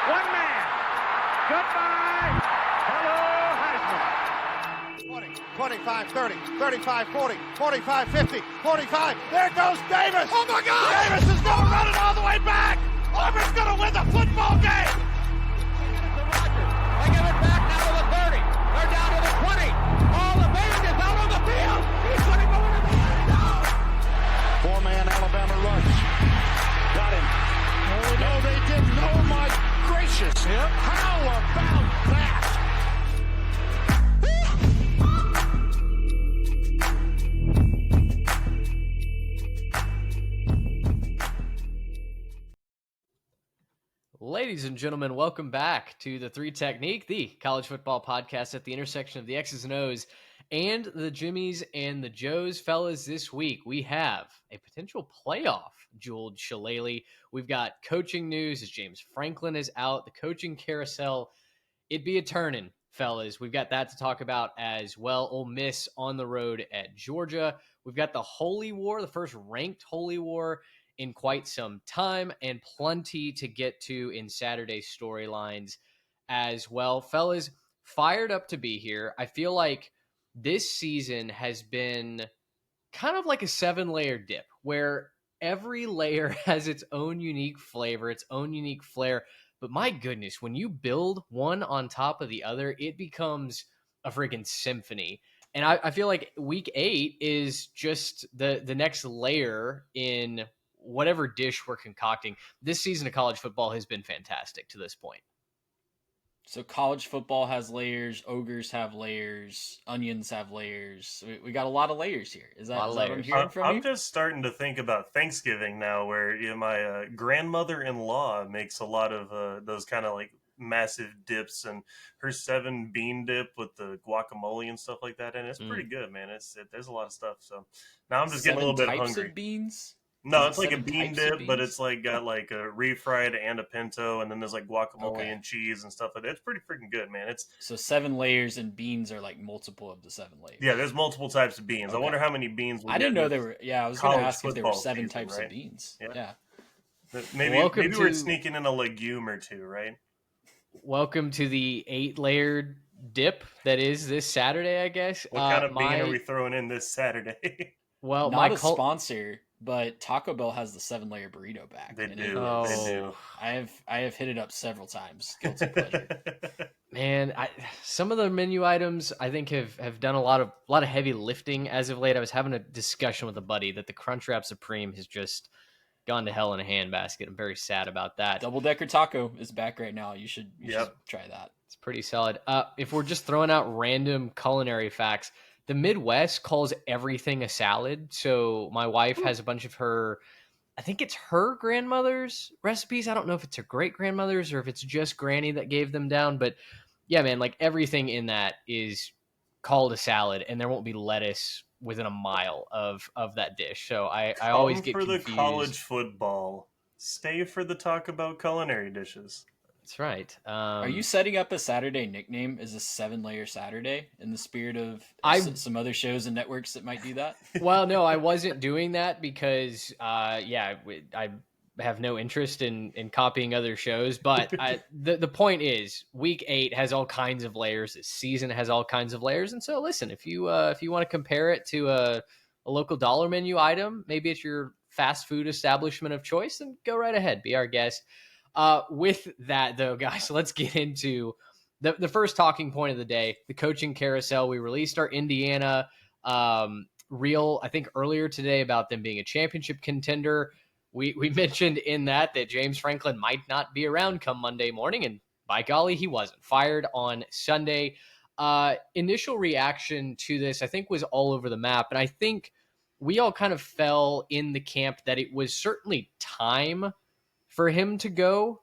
One man. Goodbye. Hello, Heisman. 20, 25, 30, 35, 40, 45, 50, 45. There goes Davis. Oh, my God. Davis is going to run it all the way back. Auburn's going to win the football game. They give it back now to the 30. They're down to the 20. All the band is out on the field. He's going to go into the end zone. Four-man Alabama rush. Got him. Oh, no, they didn't. Oh, my gracious. Yep. How about that? Ladies and gentlemen, welcome back to the Three Technique, the college football podcast at the intersection of the X's and O's and the Jimmies and the Joes. Fellas, this week we have a potential playoff jeweled shillelagh. We've got coaching news as James Franklin is out, the coaching carousel. It'd be a turning, fellas. We've got that to talk about as well. Ole Miss on the road at Georgia. We've got the Holy War, the first ranked Holy War in quite some time, and plenty to get to in Saturday's storylines as well. Fellas, fired up to be here. I feel like this season has been kind of like a 7-layer dip where every layer has its own unique flavor, its own unique flair. But my goodness, when you build one on top of the other, it becomes a freaking symphony. And I feel like week 8 is just the next layer in whatever dish we're concocting. This season of college football has been fantastic to this point. So college football has layers, ogres have layers, onions have layers. We got a lot of layers here. Is that what I'm hearing from you? I'm just starting to think about Thanksgiving now, where my grandmother-in-law makes a lot of those kind of like massive dips, and her 7 bean dip with the guacamole and stuff like that, and it's pretty good, man. There's a lot of stuff. So now I'm just getting a little bit hungry. 7 types of beans? No, it's like a bean dip, but it's like got like a refried and a pinto, and then there's like guacamole and cheese and stuff like that. It's pretty freaking good, man. It's so 7 layers, and beans are like multiple of the 7 layers. Yeah, there's multiple types of beans. I wonder how many beans. I didn't know there were. Yeah, I was going to ask if there were 7 types of beans. Yeah. Maybe we're sneaking in a legume or two, right? Welcome to the 8-layered dip that is this Saturday, I guess. What kind of bean are we throwing in this Saturday? Well, not a sponsor, but Taco Bell has the 7-layer burrito back. They do. They do. I have hit it up several times. Guilty pleasure. Man, some of the menu items I think have done a lot of heavy lifting as of late. I was having a discussion with a buddy that the Crunchwrap Supreme has just gone to hell in a handbasket. I'm very sad about that. Double Decker Taco is back right now. You should try that. It's pretty solid. If we're just throwing out random culinary facts, the Midwest calls everything a salad. So my wife has a bunch of her, I think it's her grandmother's recipes. I don't know if it's her great grandmother's or if it's just Granny that gave them down. But yeah, man, like everything in that is called a salad, and there won't be lettuce within a mile of that dish. So I always get confused. For the college football, stay for the talk about culinary dishes. That's right. Are you setting up a Saturday nickname as a 7-layer Saturday in the spirit of some other shows and networks that might do that? Well, no, I wasn't doing that because, I have no interest in copying other shows. But the point is, week 8 has all kinds of layers. This season has all kinds of layers. And so, listen, if you want to compare it to a local dollar menu item, maybe it's your fast food establishment of choice, then go right ahead, be our guest. With that, though, guys, let's get into the first talking point of the day, the coaching carousel. We released our Indiana reel, I think, earlier today about them being a championship contender. We mentioned in that James Franklin might not be around come Monday morning, and by golly, he wasn't. Fired on Sunday. Initial reaction to this, I think, was all over the map, and I think we all kind of fell in the camp that it was certainly time for him to go.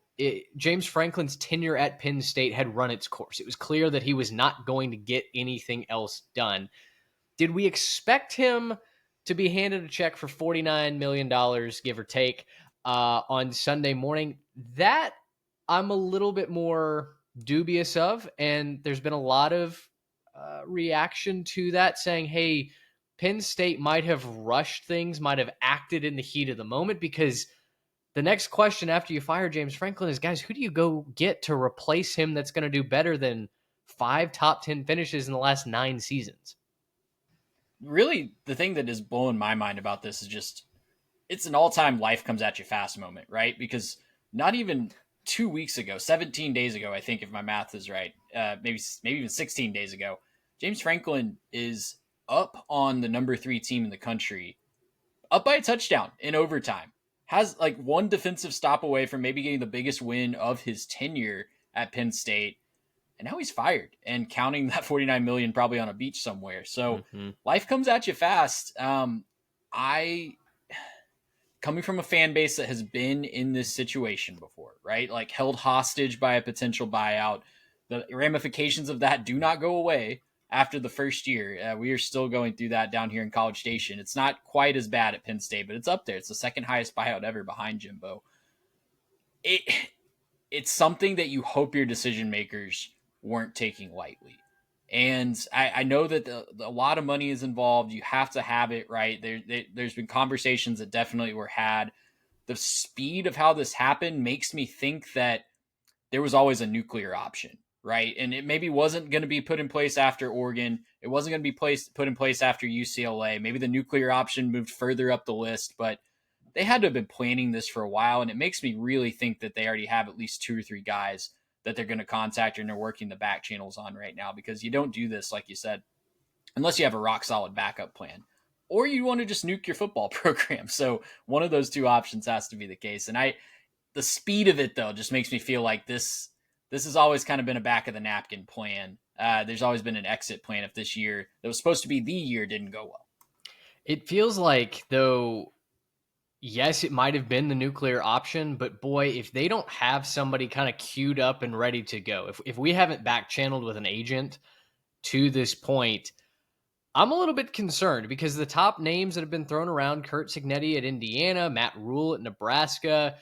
James Franklin's tenure at Penn State had run its course. It was clear that he was not going to get anything else done. Did we expect him to be handed a check for $49 million, give or take, on Sunday morning? That I'm a little bit more dubious of, and there's been a lot of reaction to that saying, hey, Penn State might have rushed things, might have acted in the heat of the moment, because the next question after you fire James Franklin is, guys, who do you go get to replace him that's going to do better than 5 top 10 finishes in the last 9 seasons? Really, the thing that is blowing my mind about this is just, it's an all-time life comes at you fast moment, right? Because not even 2 weeks ago, 17 days ago, I think, if my math is right, maybe even 16 days ago, James Franklin is up on the number 3 team in the country, up by a touchdown in overtime, has like one defensive stop away from maybe getting the biggest win of his tenure at Penn State. And now he's fired and counting that 49 million probably on a beach somewhere. So life comes at you fast. I, coming from a fan base that has been in this situation before, right? Like held hostage by a potential buyout. The ramifications of that do not go away after the first year. We are still going through that down here in College Station. It's not quite as bad at Penn State, but it's up there. It's the second highest buyout ever behind Jimbo. It's something that you hope your decision makers weren't taking lightly. And I know that a lot of money is involved. You have to have it, right? There's been conversations that definitely were had. The speed of how this happened makes me think that there was always a nuclear option, right? And it maybe wasn't going to be put in place after Oregon. It wasn't going to be put in place after UCLA. Maybe the nuclear option moved further up the list, but they had to have been planning this for a while. And it makes me really think that they already have at least 2 or 3 guys that they're going to contact and they're working the back channels on right now, because you don't do this, like you said, unless you have a rock solid backup plan, or you want to just nuke your football program. So one of those 2 options has to be the case. And the speed of it though, just makes me feel like this has always kind of been a back of the napkin plan. There's always been an exit plan if this year that was supposed to be the year didn't go well. It feels like, though, yes, it might have been the nuclear option, but boy, if they don't have somebody kind of queued up and ready to go, if we haven't back channeled with an agent to this point, I'm a little bit concerned, because the top names that have been thrown around, Curt Cignetti at Indiana, Matt Rule at Nebraska,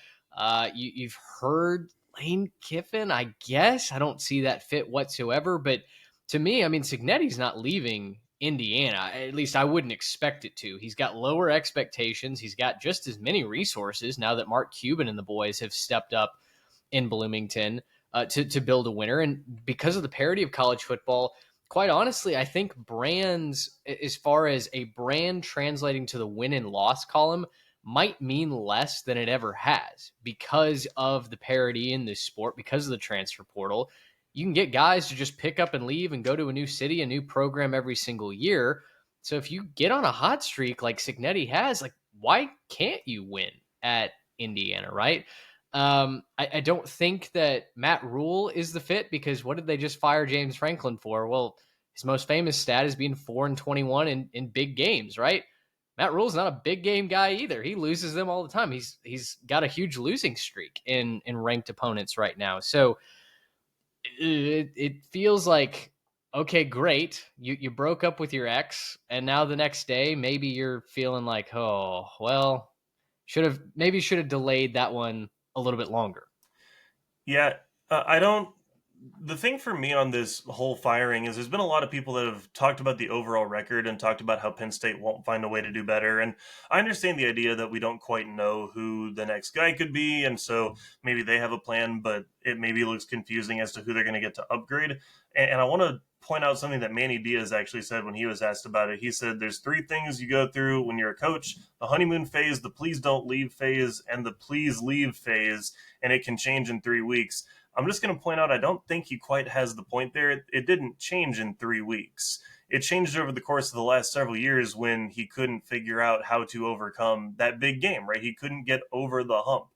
you've heard Lane Kiffin, I guess. I don't see that fit whatsoever, but to me, I mean, Cignetti's not leaving Indiana. At least I wouldn't expect it to. He's got lower expectations. He's got just as many resources now that Mark Cuban and the boys have stepped up in Bloomington to build a winner. And because of the parity of college football, quite honestly, I think brands, as far as a brand translating to the win and loss column, might mean less than it ever has because of the parity in this sport, because of the transfer portal. You can get guys to just pick up and leave and go to a new city, a new program every single year. So if you get on a hot streak like Cignetti has, like, why can't you win at Indiana, right? I don't think that Matt Rule is the fit, because what did they just fire James Franklin for? Well, his most famous stat is being 4-21 in big games, right? Matt Rule's not a big game guy either. He loses them all the time. He's got a huge losing streak in ranked opponents right now. So it feels like, okay, great. You broke up with your ex, and now the next day, maybe you're feeling like, oh, well, should have delayed that one a little bit longer. Yeah, the thing for me on this whole firing is there's been a lot of people that have talked about the overall record and talked about how Penn State won't find a way to do better. And I understand the idea that we don't quite know who the next guy could be. And so maybe they have a plan, but it maybe looks confusing as to who they're going to get to upgrade. And I want to point out something that Manny Diaz actually said when he was asked about it. He said there's 3 things you go through when you're a coach: the honeymoon phase, the please don't leave phase, and the please leave phase. And it can change in 3 weeks. I'm just going to point out, I don't think he quite has the point there. It didn't change in 3 weeks. It changed over the course of the last several years when he couldn't figure out how to overcome that big game, right? He couldn't get over the hump.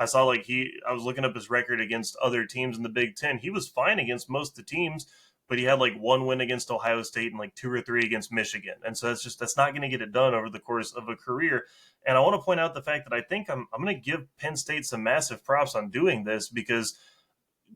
I saw I was looking up his record against other teams in the Big Ten. He was fine against most of the teams, but he had like 1 win against Ohio State and like 2 or 3 against Michigan. And so that's not going to get it done over the course of a career. And I want to point out the fact that I think I'm going to give Penn State some massive props on doing this, because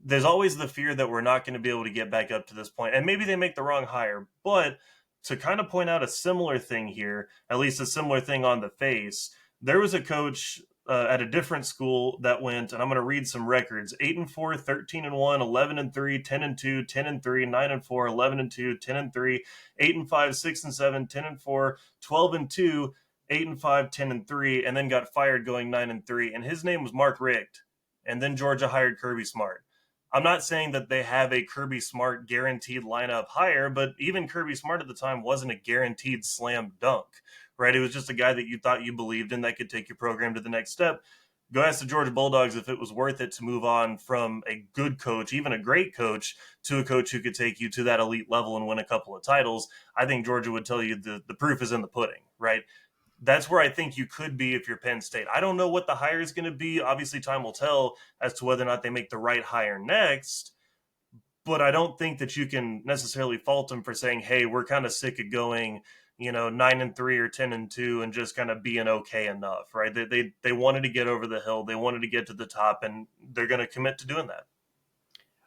there's always the fear that we're not going to be able to get back up to this point. And maybe they make the wrong hire. But to kind of point out a similar thing here, at least a similar thing on the face, there was a coach at a different school that went, and I'm going to read some records: 8-4, 13-1, 11-3, 10-2, 10-3, 9-4, 11-2, 10-3, 8-5, 6-7, 10-4, 12-2, 8-5, 10-3, and then got fired going 9-3. And his name was Mark Richt. And then Georgia hired Kirby Smart. I'm not saying that they have a Kirby Smart guaranteed lineup hire, but even Kirby Smart at the time wasn't a guaranteed slam dunk, right? It was just a guy that you thought you believed in that could take your program to the next step. Go ask the Georgia Bulldogs if it was worth it to move on from a good coach, even a great coach, to a coach who could take you to that elite level and win a couple of titles. I think Georgia would tell you the proof is in the pudding, right? That's where I think you could be if you're Penn State. I don't know what the hire is going to be. Obviously, time will tell as to whether or not they make the right hire next. But I don't think that you can necessarily fault them for saying, hey, we're kind of sick of going, 9-3 or 10-2 and just kind of being okay enough, right? They wanted to get over the hill. They wanted to get to the top, and they're going to commit to doing that.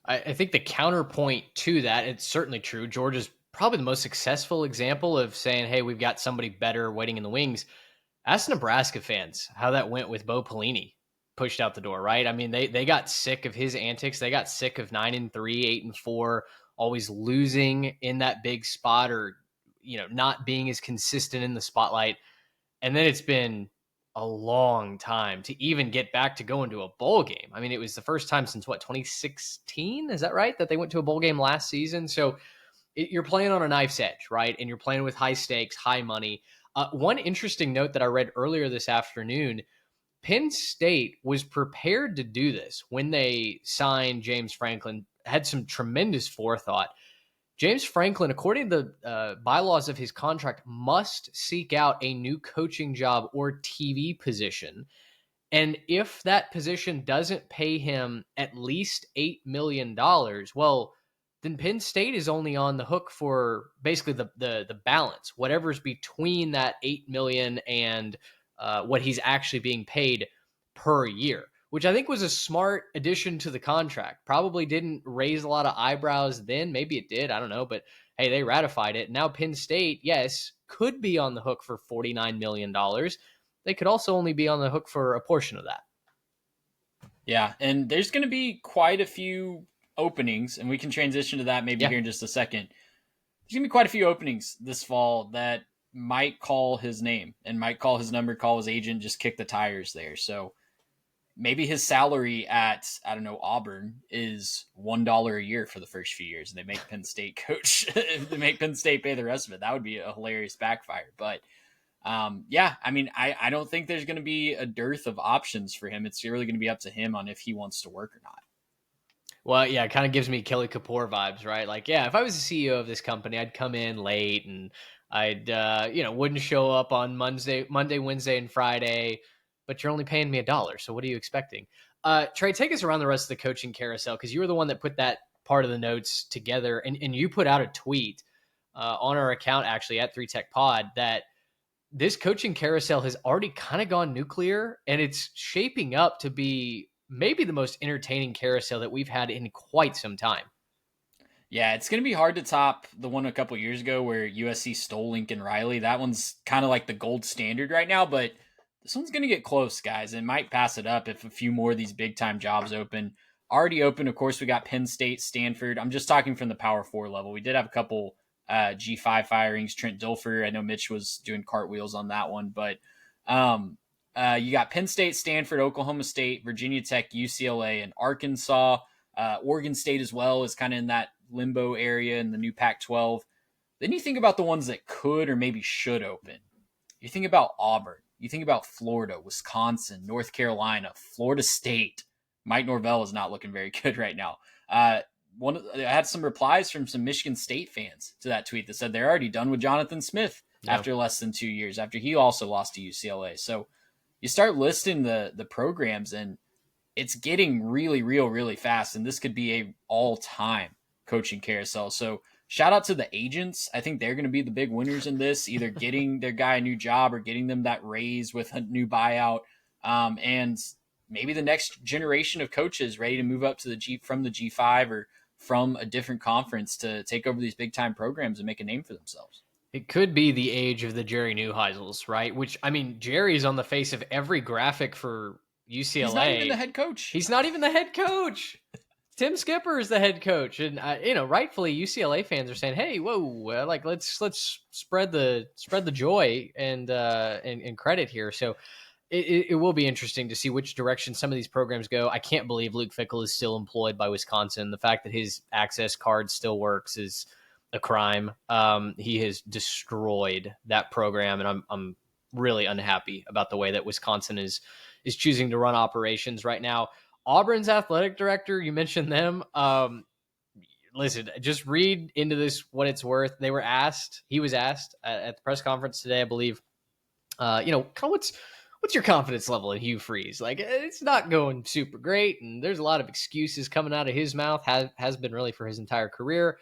I think the counterpoint to that, it's certainly true. Georgia's probably the most successful example of saying, hey, we've got somebody better waiting in the wings. Ask Nebraska fans how that went with Bo Pelini pushed out the door, right? I mean, they got sick of his antics. They got sick of 9-3, 8-4, always losing in that big spot or, not being as consistent in the spotlight. And then it's been a long time to even get back to going to a bowl game. I mean, it was the first time since 2016? Is that right? That they went to a bowl game last season. So you're playing on a knife's edge, right? And you're playing with high stakes, high money. One interesting note that I read earlier this afternoon, Penn State was prepared to do this when they signed James Franklin, had some tremendous forethought. James Franklin, according to the bylaws of his contract, must seek out a new coaching job or TV position. And if that position doesn't pay him at least $8 million, well, then Penn State is only on the hook for basically the balance, whatever's between that $8 million and what he's actually being paid per year, which I think was a smart addition to the contract. Probably didn't raise a lot of eyebrows then. Maybe it did. I don't know. But hey, they ratified it. Now Penn State, yes, could be on the hook for $49 million. They could also only be on the hook for a portion of that. Yeah, and there's going to be quite a few openings, and we can transition to that maybe here in just a second. There's going to be quite a few openings this fall that might call his name and might call his number, call his agent, just kick the tires there. So maybe his salary at, Auburn is $1 a year for the first few years, and they make Penn State coach. They make Penn State pay the rest of it. That would be a hilarious backfire. But I don't think there's going to be a dearth of options for him. It's really going to be up to him on if he wants to work or not. Well, yeah, it kind of gives me Kelly Kapoor vibes, right? Like, yeah, if I was the CEO of this company, I'd come in late and I'd, wouldn't show up on Monday, Wednesday, and Friday, but you're only paying me $1. So what are you expecting? Trey, take us around the rest of the coaching carousel, because you were the one that put that part of the notes together, and you put out a tweet on our account, actually, at 3TechPod, that this coaching carousel has already kind of gone nuclear, and it's shaping up to be maybe the most entertaining carousel that we've had in quite some time. Yeah, it's going to be hard to top the one a couple years ago where USC stole Lincoln Riley. That one's kind of like the gold standard right now, but this one's going to get close, guys. It might pass it up if a few more of these big-time jobs open. Already open, of course, we got Penn State, Stanford. I'm just talking from the Power 4 level. We did have a couple G5 firings. Trent Dilfer, I know Mitch was doing cartwheels on that one, but you got Penn State, Stanford, Oklahoma State, Virginia Tech, UCLA, and Arkansas. Oregon State as well is kind of in that limbo area in the new Pac-12. Then you think about the ones that could or maybe should open. You think about Auburn. You think about Florida, Wisconsin, North Carolina, Florida State. Mike Norvell is not looking very good right now. I had some replies from some Michigan State fans to that tweet that said they're already done with Jonathan Smith after less than 2 years, after he also lost to UCLA. So you start listing the programs, and it's getting really real, really fast. And this could be a all-time coaching carousel. So shout out to the agents. I think they're going to be the big winners in this, either getting their guy a new job or getting them that raise with a new buyout. And maybe the next generation of coaches ready to move up to from the G5 or from a different conference to take over these big time programs and make a name for themselves. It could be the age of the Jerry Neuheisels, right? Which, I mean, Jerry's on the face of every graphic for UCLA. He's not even the head coach. He's not even the head coach. Tim Skipper is the head coach, and rightfully UCLA fans are saying, "Hey, whoa, like let's spread the joy and credit here." So it will be interesting to see which direction some of these programs go. I can't believe Luke Fickell is still employed by Wisconsin. The fact that his access card still works is a crime. He has destroyed that program, and I'm really unhappy about the way that Wisconsin is choosing to run operations right now. Auburn's athletic director, you mentioned them. Listen, just read into this what it's worth. He was asked at the press conference today, I believe, kind of what's your confidence level in Hugh Freeze? Like, it's not going super great, and there's a lot of excuses coming out of his mouth, has been really for his entire career.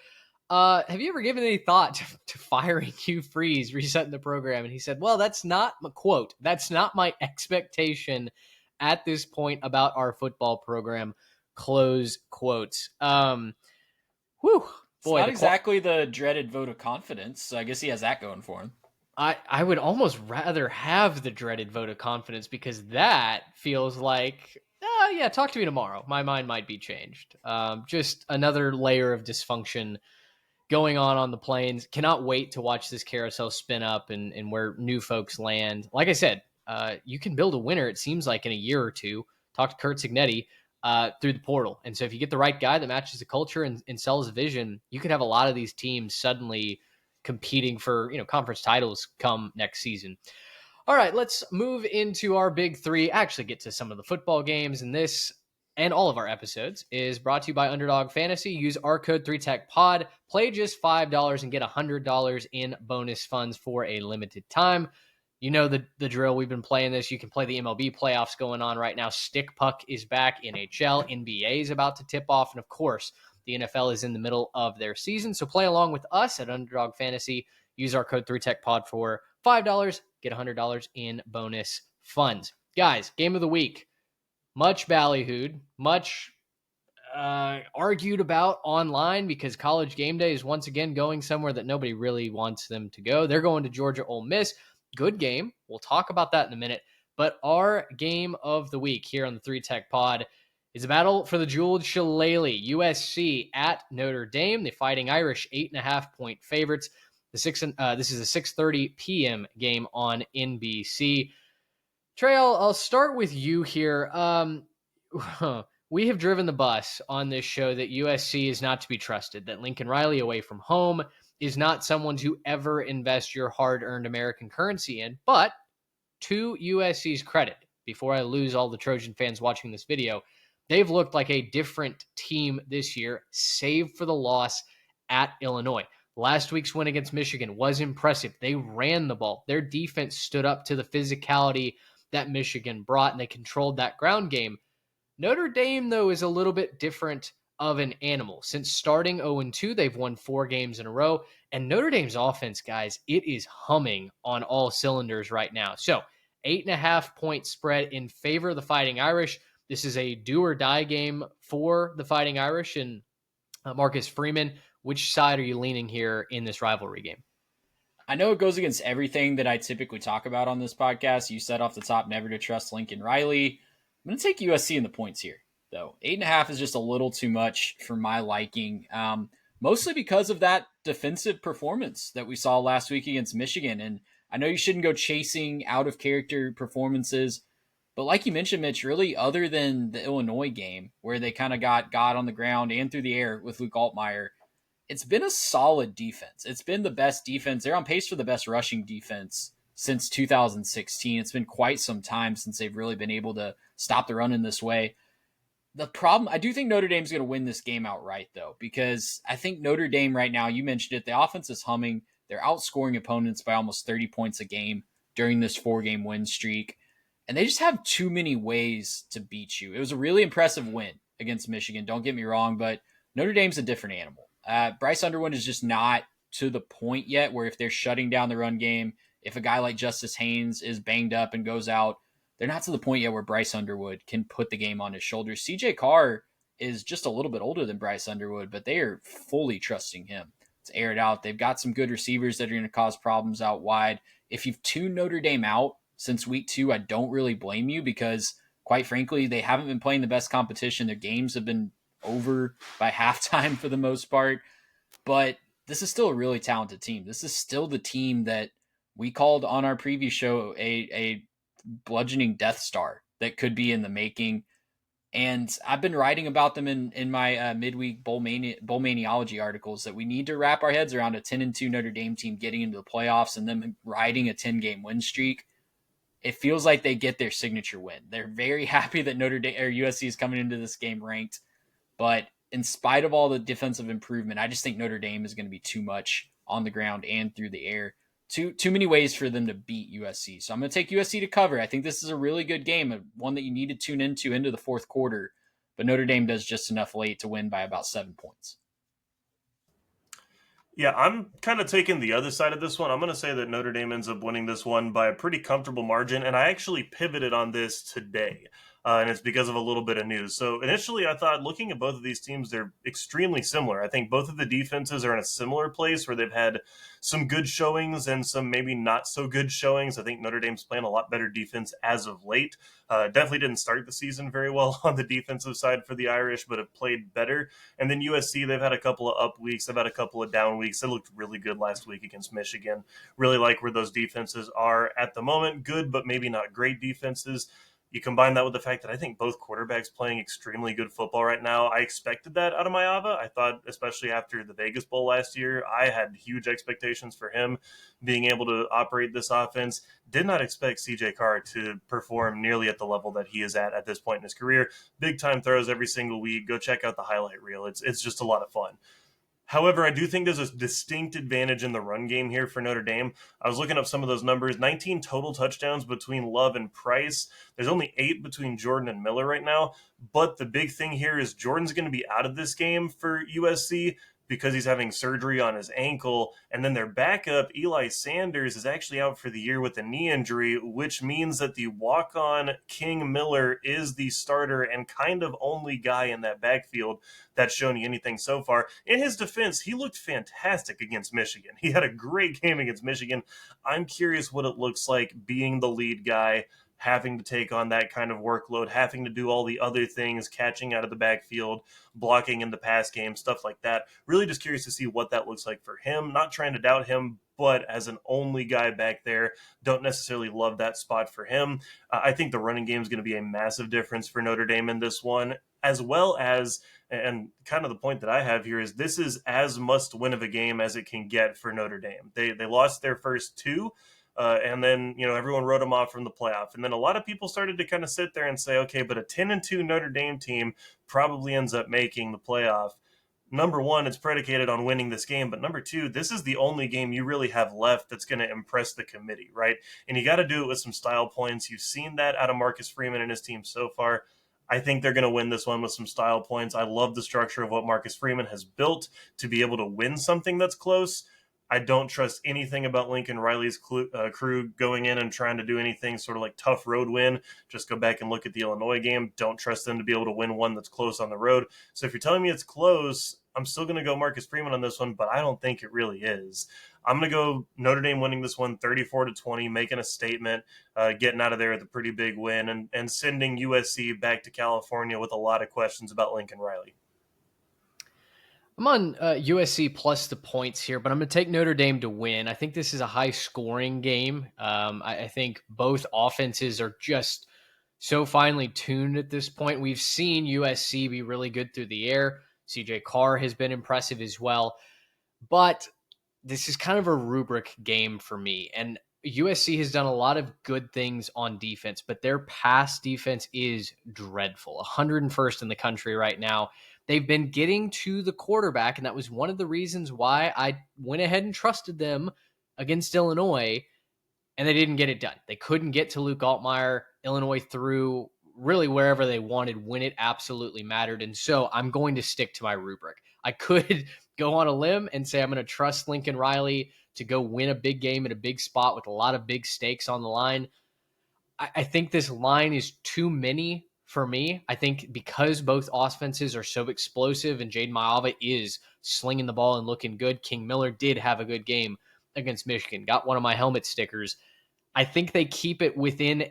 Have you ever given any thought to firing Hugh Freeze, resetting the program? And he said, well, that's not my quote. That's not my expectation at this point about our football program. Close quotes. Boy, it's not exactly the dreaded vote of confidence. So I guess he has that going for him. I would almost rather have the dreaded vote of confidence, because that feels like, yeah, talk to me tomorrow. My mind might be changed. Just another layer of dysfunction going on the Plains. Cannot wait to watch this carousel spin up and where new folks land. Like I said, you can build a winner, it seems like, in a year or two. Talk to Kurt Cignetti through the portal. And so if you get the right guy that matches the culture and sells a vision, you could have a lot of these teams suddenly competing for conference titles come next season. All right, let's move into our big three. Actually get to some of the football games, and this and all of our episodes is brought to you by Underdog Fantasy. Use our code 3TechPod. Play just $5 and get $100 in bonus funds for a limited time. You know the drill. We've been playing this. You can play the MLB playoffs going on right now. Stick Puck is back. NHL, NBA is about to tip off. And of course, the NFL is in the middle of their season. So play along with us at Underdog Fantasy. Use our code 3TechPod for $5. Get $100 in bonus funds. Guys, game of the week. Much ballyhooed, much argued about online, because College Game Day is once again going somewhere that nobody really wants them to go. They're going to Georgia Ole Miss. Good game. We'll talk about that in a minute. But our game of the week here on the 3 Tech Pod is a battle for the jeweled shillelagh. USC at Notre Dame. The Fighting Irish 8.5-point favorites. This is a 6:30 p.m. game on NBC. Trey, I'll start with you here. We have driven the bus on this show that USC is not to be trusted, that Lincoln Riley away from home is not someone to ever invest your hard-earned American currency in. But to USC's credit, before I lose all the Trojan fans watching this video, they've looked like a different team this year, save for the loss at Illinois. Last week's win against Michigan was impressive. They ran the ball. Their defense stood up to the physicality that Michigan brought, and they controlled that ground game. Notre Dame, though, is a little bit different of an animal. Since starting 0-2, they've won 4 games in a row, and Notre Dame's offense, guys, it is humming on all cylinders right now. So 8.5-point spread in favor of the Fighting Irish. This is a do-or-die game for the Fighting Irish. And Marcus Freeman, which side are you leaning here in this rivalry game? I know it goes against everything that I typically talk about on this podcast. You said off the top, never to trust Lincoln Riley. I'm going to take USC in the points here, though. 8.5 is just a little too much for my liking, mostly because of that defensive performance that we saw last week against Michigan. And I know you shouldn't go chasing out-of-character performances, but like you mentioned, Mitch, really other than the Illinois game where they kind of got God on the ground and through the air with Luke Altmaier, it's been a solid defense. It's been the best defense. They're on pace for the best rushing defense since 2016. It's been quite some time since they've really been able to stop the run in this way. The problem, I do think Notre Dame's going to win this game outright, though, because I think Notre Dame right now, you mentioned it, the offense is humming. They're outscoring opponents by almost 30 points a game during this 4-game win streak. And they just have too many ways to beat you. It was a really impressive win against Michigan, don't get me wrong, but Notre Dame's a different animal. Bryce Underwood is just not to the point yet where if they're shutting down the run game, if a guy like Justice Haynes is banged up and goes out, they're not to the point yet where Bryce Underwood can put the game on his shoulders. CJ Carr is just a little bit older than Bryce Underwood, but they are fully trusting him to air it out. They've got some good receivers that are going to cause problems out wide. If you've tuned Notre Dame out since week 2, I don't really blame you because, quite frankly, they haven't been playing the best competition. Their games have been over by halftime for the most part. But this is still a really talented team. This is still the team that we called on our previous show a bludgeoning Death Star that could be in the making. And I've been writing about them in my midweek bowl maniology articles that we need to wrap our heads around a 10-2 Notre Dame team getting into the playoffs and them riding a 10-game win streak. It feels like they get their signature win. They're very happy that Notre Dame or USC is coming into this game ranked, but in spite of all the defensive improvement, I just think Notre Dame is going to be too much on the ground and through the air. Too many ways for them to beat USC. So I'm going to take USC to cover. I think this is a really good game, one that you need to tune into the fourth quarter. But Notre Dame does just enough late to win by about 7 points. Yeah, I'm kind of taking the other side of this one. I'm going to say that Notre Dame ends up winning this one by a pretty comfortable margin, and I actually pivoted on this today. And it's because of a little bit of news. So initially, I thought looking at both of these teams, they're extremely similar. I think both of the defenses are in a similar place where they've had some good showings and some maybe not so good showings. I think Notre Dame's playing a lot better defense as of late. Definitely didn't start the season very well on the defensive side for the Irish, but have played better. And then USC, they've had a couple of up weeks. They've had a couple of down weeks. They looked really good last week against Michigan. Really like where those defenses are at the moment. Good, but maybe not great defenses. You combine that with the fact that I think both quarterbacks playing extremely good football right now. I expected that out of Maava. I thought, especially after the Vegas Bowl last year, I had huge expectations for him being able to operate this offense. Did not expect CJ Carr to perform nearly at the level that he is at this point in his career. Big time throws every single week. Go check out the highlight reel. It's just a lot of fun. However, I do think there's a distinct advantage in the run game here for Notre Dame. I was looking up some of those numbers. 19 total touchdowns between Love and Price. There's only 8 between Jordan and Miller right now. But the big thing here is Jordan's going to be out of this game for USC because he's having surgery on his ankle. And then their backup, Eli Sanders, is actually out for the year with a knee injury, which means that the walk-on King Miller is the starter and kind of only guy in that backfield that's shown you anything so far. In his defense, he looked fantastic against Michigan. He had a great game against Michigan. I'm curious what it looks like being the lead guy, having to take on that kind of workload, having to do all the other things, catching out of the backfield, blocking in the pass game, stuff like that. Really just curious to see what that looks like for him. Not trying to doubt him, but as an only guy back there, don't necessarily love that spot for him. I think the running game is going to be a massive difference for Notre Dame in this one, as well as, and kind of the point that I have here is this is as must win of a game as it can get for Notre Dame. They lost their first 2, and then, everyone wrote them off from the playoff. And then a lot of people started to kind of sit there and say, okay, but a 10-2 Notre Dame team probably ends up making the playoff. Number one, it's predicated on winning this game. But number two, this is the only game you really have left that's going to impress the committee, right? And you got to do it with some style points. You've seen that out of Marcus Freeman and his team so far. I think they're going to win this one with some style points. I love the structure of what Marcus Freeman has built to be able to win something that's close. I don't trust anything about Lincoln Riley's crew going in and trying to do anything sort of like tough road win. Just go back and look at the Illinois game. Don't trust them to be able to win one that's close on the road. So if you're telling me it's close, I'm still going to go Marcus Freeman on this one, but I don't think it really is. I'm going to go Notre Dame winning this one 34-20, making a statement, getting out of there with a pretty big win, and sending USC back to California with a lot of questions about Lincoln Riley. I'm on USC plus the points here, but I'm going to take Notre Dame to win. I think this is a high-scoring game. I think both offenses are just so finely tuned at this point. We've seen USC be really good through the air. CJ Carr has been impressive as well. But this is kind of a rubric game for me. And USC has done a lot of good things on defense, but their pass defense is dreadful. 101st in the country right now. They've been getting to the quarterback, and that was one of the reasons why I went ahead and trusted them against Illinois, and they didn't get it done. They couldn't get to Luke Altmaier. Illinois threw really wherever they wanted when it absolutely mattered, and so I'm going to stick to my rubric. I could go on a limb and say I'm going to trust Lincoln Riley to go win a big game in a big spot with a lot of big stakes on the line. I think this line is too many for me. I think because both offenses are so explosive and Jade Maava is slinging the ball and looking good, King Miller did have a good game against Michigan, got one of my helmet stickers. I think they keep it within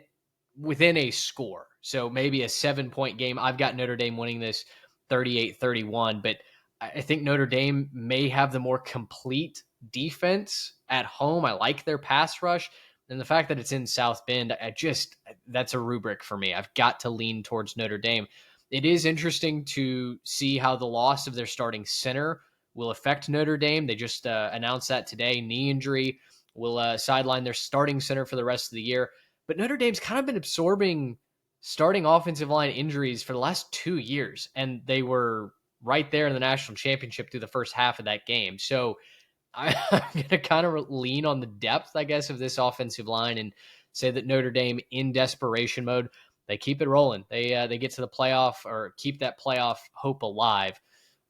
a score. So maybe a 7-point game. I've got Notre Dame winning this 38-31, but I think Notre Dame may have the more complete defense at home. I like their pass rush. And the fact that it's in South Bend, that's a rubric for me. I've got to lean towards Notre Dame. It is interesting to see how the loss of their starting center will affect Notre Dame. They just announced that today. Knee injury will sideline their starting center for the rest of the year. But Notre Dame's kind of been absorbing starting offensive line injuries for the last 2 years, and they were right there in the national championship through the first half of that game. So I'm going to kind of lean on the depth, I guess, of this offensive line and say that Notre Dame, in desperation mode, they keep it rolling. They get to the playoff, or keep that playoff hope alive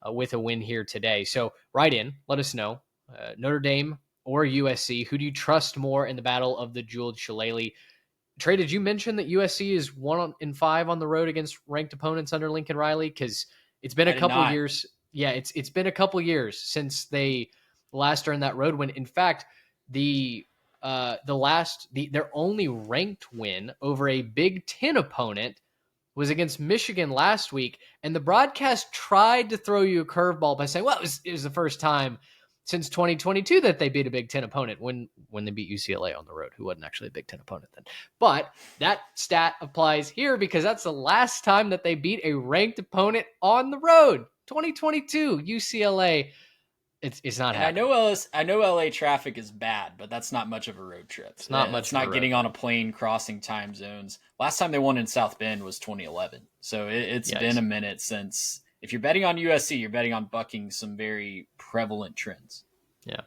with a win here today. So write in, let us know. Notre Dame or USC, who do you trust more in the battle of the jeweled shillelagh? Trey, did you mention that USC is 1-5 on the road against ranked opponents under Lincoln Riley? Because it's been a couple years. Yeah, it's been a couple years since they last earned that road win. In fact, their only ranked win over a Big Ten opponent was against Michigan last week, and the broadcast tried to throw you a curveball by saying, well, it was the first time since 2022 that they beat a Big Ten opponent when they beat UCLA on the road, who wasn't actually a Big Ten opponent then. But that stat applies here because that's the last time that they beat a ranked opponent on the road. 2022, UCLA. It's not happening. I know LA traffic is bad, but that's not much of a road trip. It's not much. It's not getting on a plane, crossing time zones. Last time they won in South Bend was 2011. So it's been a minute since. If you're betting on USC, you're betting on bucking some very prevalent trends. Yeah.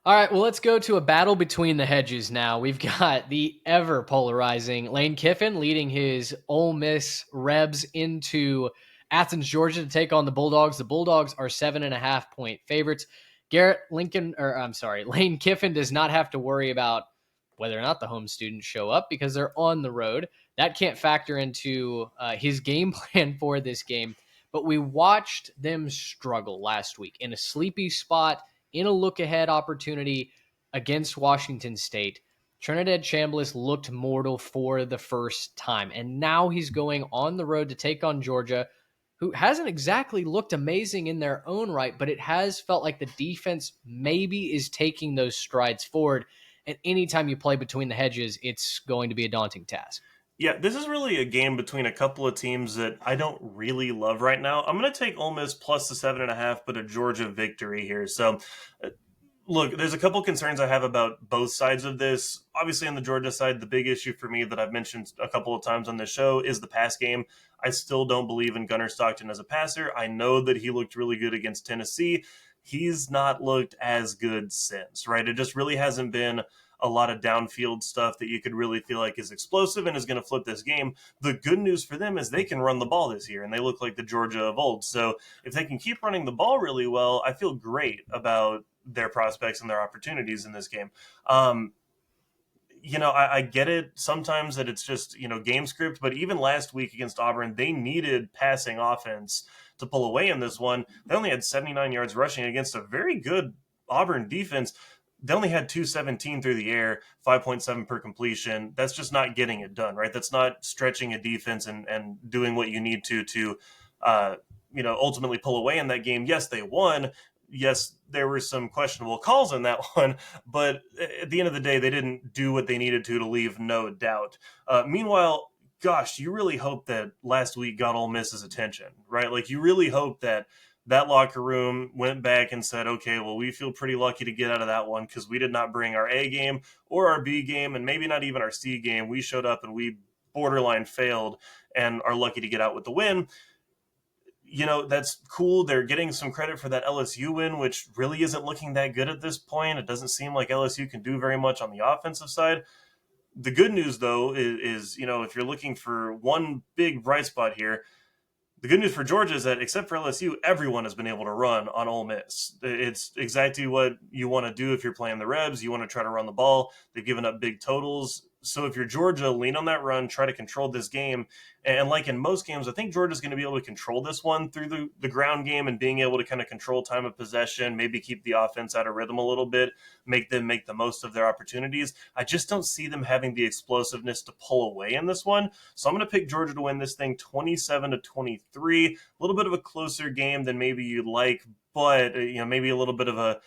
All right, well, let's go to a battle between the hedges now. We've got the ever polarizing Lane Kiffin leading his Ole Miss Rebs into Athens, Georgia to take on the Bulldogs. The Bulldogs are 7.5-point favorites. Lane Kiffin does not have to worry about whether or not the home students show up because they're on the road. That can't factor into his game plan for this game. But we watched them struggle last week in a sleepy spot, in a look-ahead opportunity against Washington State. Trinidad Chambliss looked mortal for the first time, and now he's going on the road to take on Georgia, who hasn't exactly looked amazing in their own right, but it has felt like the defense maybe is taking those strides forward. And anytime you play between the hedges, it's going to be a daunting task. Yeah, this is really a game between a couple of teams that I don't really love right now. I'm going to take Ole Miss plus the 7.5, but a Georgia victory here. So, look, there's a couple concerns I have about both sides of this. Obviously, on the Georgia side, the big issue for me that I've mentioned a couple of times on this show is the pass game. I still don't believe in Gunnar Stockton as a passer. I know that he looked really good against Tennessee. He's not looked as good since, right? It just really hasn't been a lot of downfield stuff that you could really feel like is explosive and is going to flip this game. The good news for them is they can run the ball this year, and they look like the Georgia of old. So if they can keep running the ball really well, I feel great about their prospects and their opportunities in this game. I get it sometimes that it's just, game script, but even last week against Auburn, they needed passing offense to pull away in this one. They only had 79 yards rushing against a very good Auburn defense. They only had 217 through the air, 5.7 per completion. That's just not getting it done, right? That's not stretching a defense and doing what you need to ultimately pull away in that game. Yes, they won. Yes, there were some questionable calls in that one, but at the end of the day, they didn't do what they needed to leave no doubt. Meanwhile, gosh, you really hope that last week got Ole Miss's attention, right? Like, you really hope that locker room went back and said, okay, well, we feel pretty lucky to get out of that one because we did not bring our A game or our B game and maybe not even our C game. We showed up and we borderline failed and are lucky to get out with the win. That's cool. They're getting some credit for that LSU win, which really isn't looking that good at this point. It doesn't seem like LSU can do very much on the offensive side. The good news, though, is if you're looking for one big bright spot here, the good news for Georgia is that except for LSU, everyone has been able to run on Ole Miss. It's exactly what you want to do if you're playing the Rebs. You want to try to run the ball. They've given up big totals So if you're Georgia, lean on that run, try to control this game. And like in most games, I think Georgia's going to be able to control this one through the ground game and being able to kind of control time of possession, maybe keep the offense out of rhythm a little bit, make them make the most of their opportunities. I just don't see them having the explosiveness to pull away in this one. So I'm going to pick Georgia to win this thing 27-23. A little bit of a closer game than maybe you'd like, but maybe a little bit of a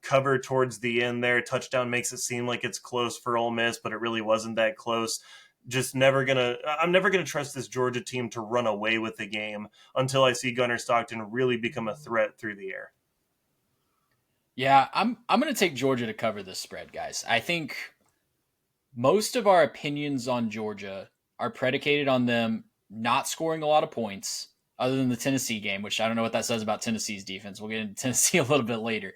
cover towards the end there. Touchdown makes it seem like it's close for Ole Miss, but it really wasn't that close. I'm never gonna trust this Georgia team to run away with the game until I see Gunnar Stockton really become a threat through the air. Yeah, I'm gonna take Georgia to cover this spread, guys. I think most of our opinions on Georgia are predicated on them not scoring a lot of points, other than the Tennessee game, which I don't know what that says about Tennessee's defense. We'll get into Tennessee a little bit later.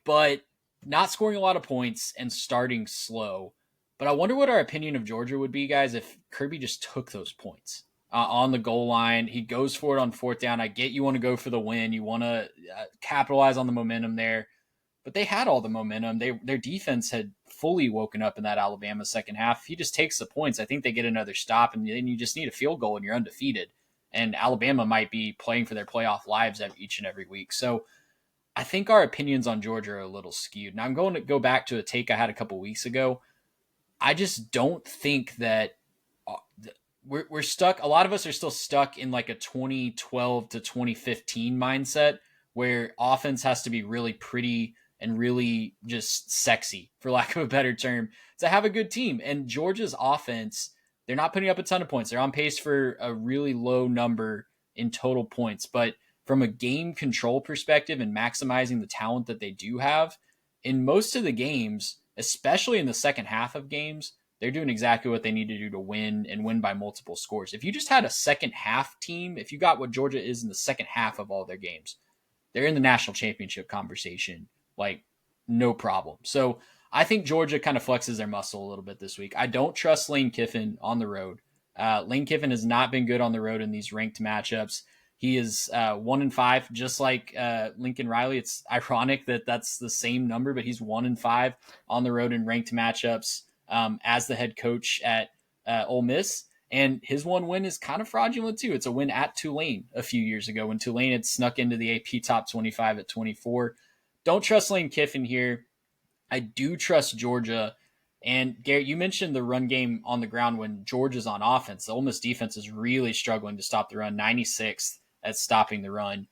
But not scoring a lot of points and starting slow. But I wonder what our opinion of Georgia would be, guys, if Kirby just took those points on the goal line. He goes for it on fourth down. I get you want to go for the win. You want to capitalize on the momentum there. But they had all the momentum. Their defense had fully woken up in that Alabama second half. If he just takes the points, I think they get another stop, and then you just need a field goal and you're undefeated. And Alabama might be playing for their playoff lives each and every week. So I think our opinions on Georgia are a little skewed. Now I'm going to go back to a take I had a couple weeks ago. I just don't think that we're stuck. A lot of us are still stuck in like a 2012 to 2015 mindset where offense has to be really pretty and really just sexy, for lack of a better term, to have a good team. And Georgia's offense, they're not putting up a ton of points. They're on pace for a really low number in total points. But from a game control perspective and maximizing the talent that they do have, in most of the games, especially in the second half of games, they're doing exactly what they need to do to win and win by multiple scores. If you just had a second half team, if you got what Georgia is in the second half of all their games, they're in the national championship conversation, like no problem. So I think Georgia kind of flexes their muscle a little bit this week. I don't trust Lane Kiffin on the road. Lane Kiffin has not been good on the road in these ranked matchups. He is 1-5, just like Lincoln Riley. It's ironic that that's the same number, but he's 1-5 on the road in ranked matchups as the head coach at Ole Miss. And his one win is kind of fraudulent too. It's a win at Tulane a few years ago when Tulane had snuck into the AP top 25 at 24. Don't trust Lane Kiffin here. I do trust Georgia. And Garrett, you mentioned the run game on the ground when Georgia's on offense. The Ole Miss defense is really struggling to stop the run, 96th at stopping the run.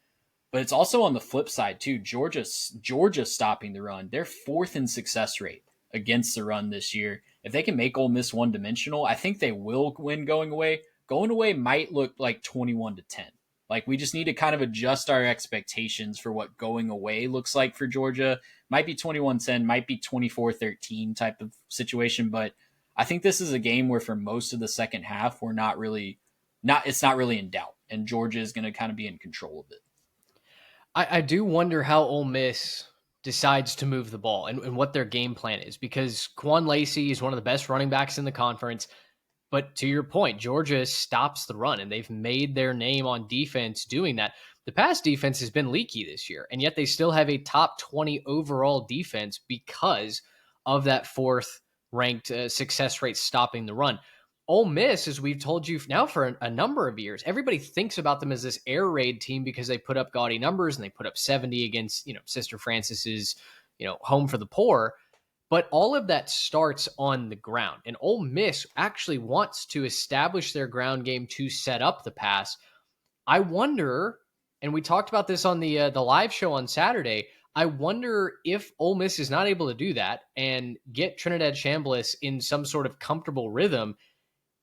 But it's also on the flip side too. Georgia stopping the run. They're fourth in success rate against the run this year. If they can make Ole Miss one-dimensional, I think they will win going away. Going away might look like 21-10. Like, we just need to kind of adjust our expectations for what going away looks like for Georgia. Might be 21-10, might be 24-13 type of situation, but I think this is a game where for most of the second half, it's not really in doubt, and Georgia is going to kind of be in control of it. I do wonder how Ole Miss decides to move the ball and what their game plan is, because Quan Lacey is one of the best running backs in the conference. But to your point, Georgia stops the run, and they've made their name on defense doing that. The pass defense has been leaky this year, and yet they still have a top 20 overall defense because of that fourth ranked success rate stopping the run. Ole Miss, as we've told you now for a number of years, everybody thinks about them as this air raid team because they put up gaudy numbers and they put up 70 against, Sister Francis's, home for the poor. But all of that starts on the ground. And Ole Miss actually wants to establish their ground game to set up the pass. I wonder, and we talked about this on the live show on Saturday, I wonder if Ole Miss is not able to do that and get Trinidad Chambliss in some sort of comfortable rhythm.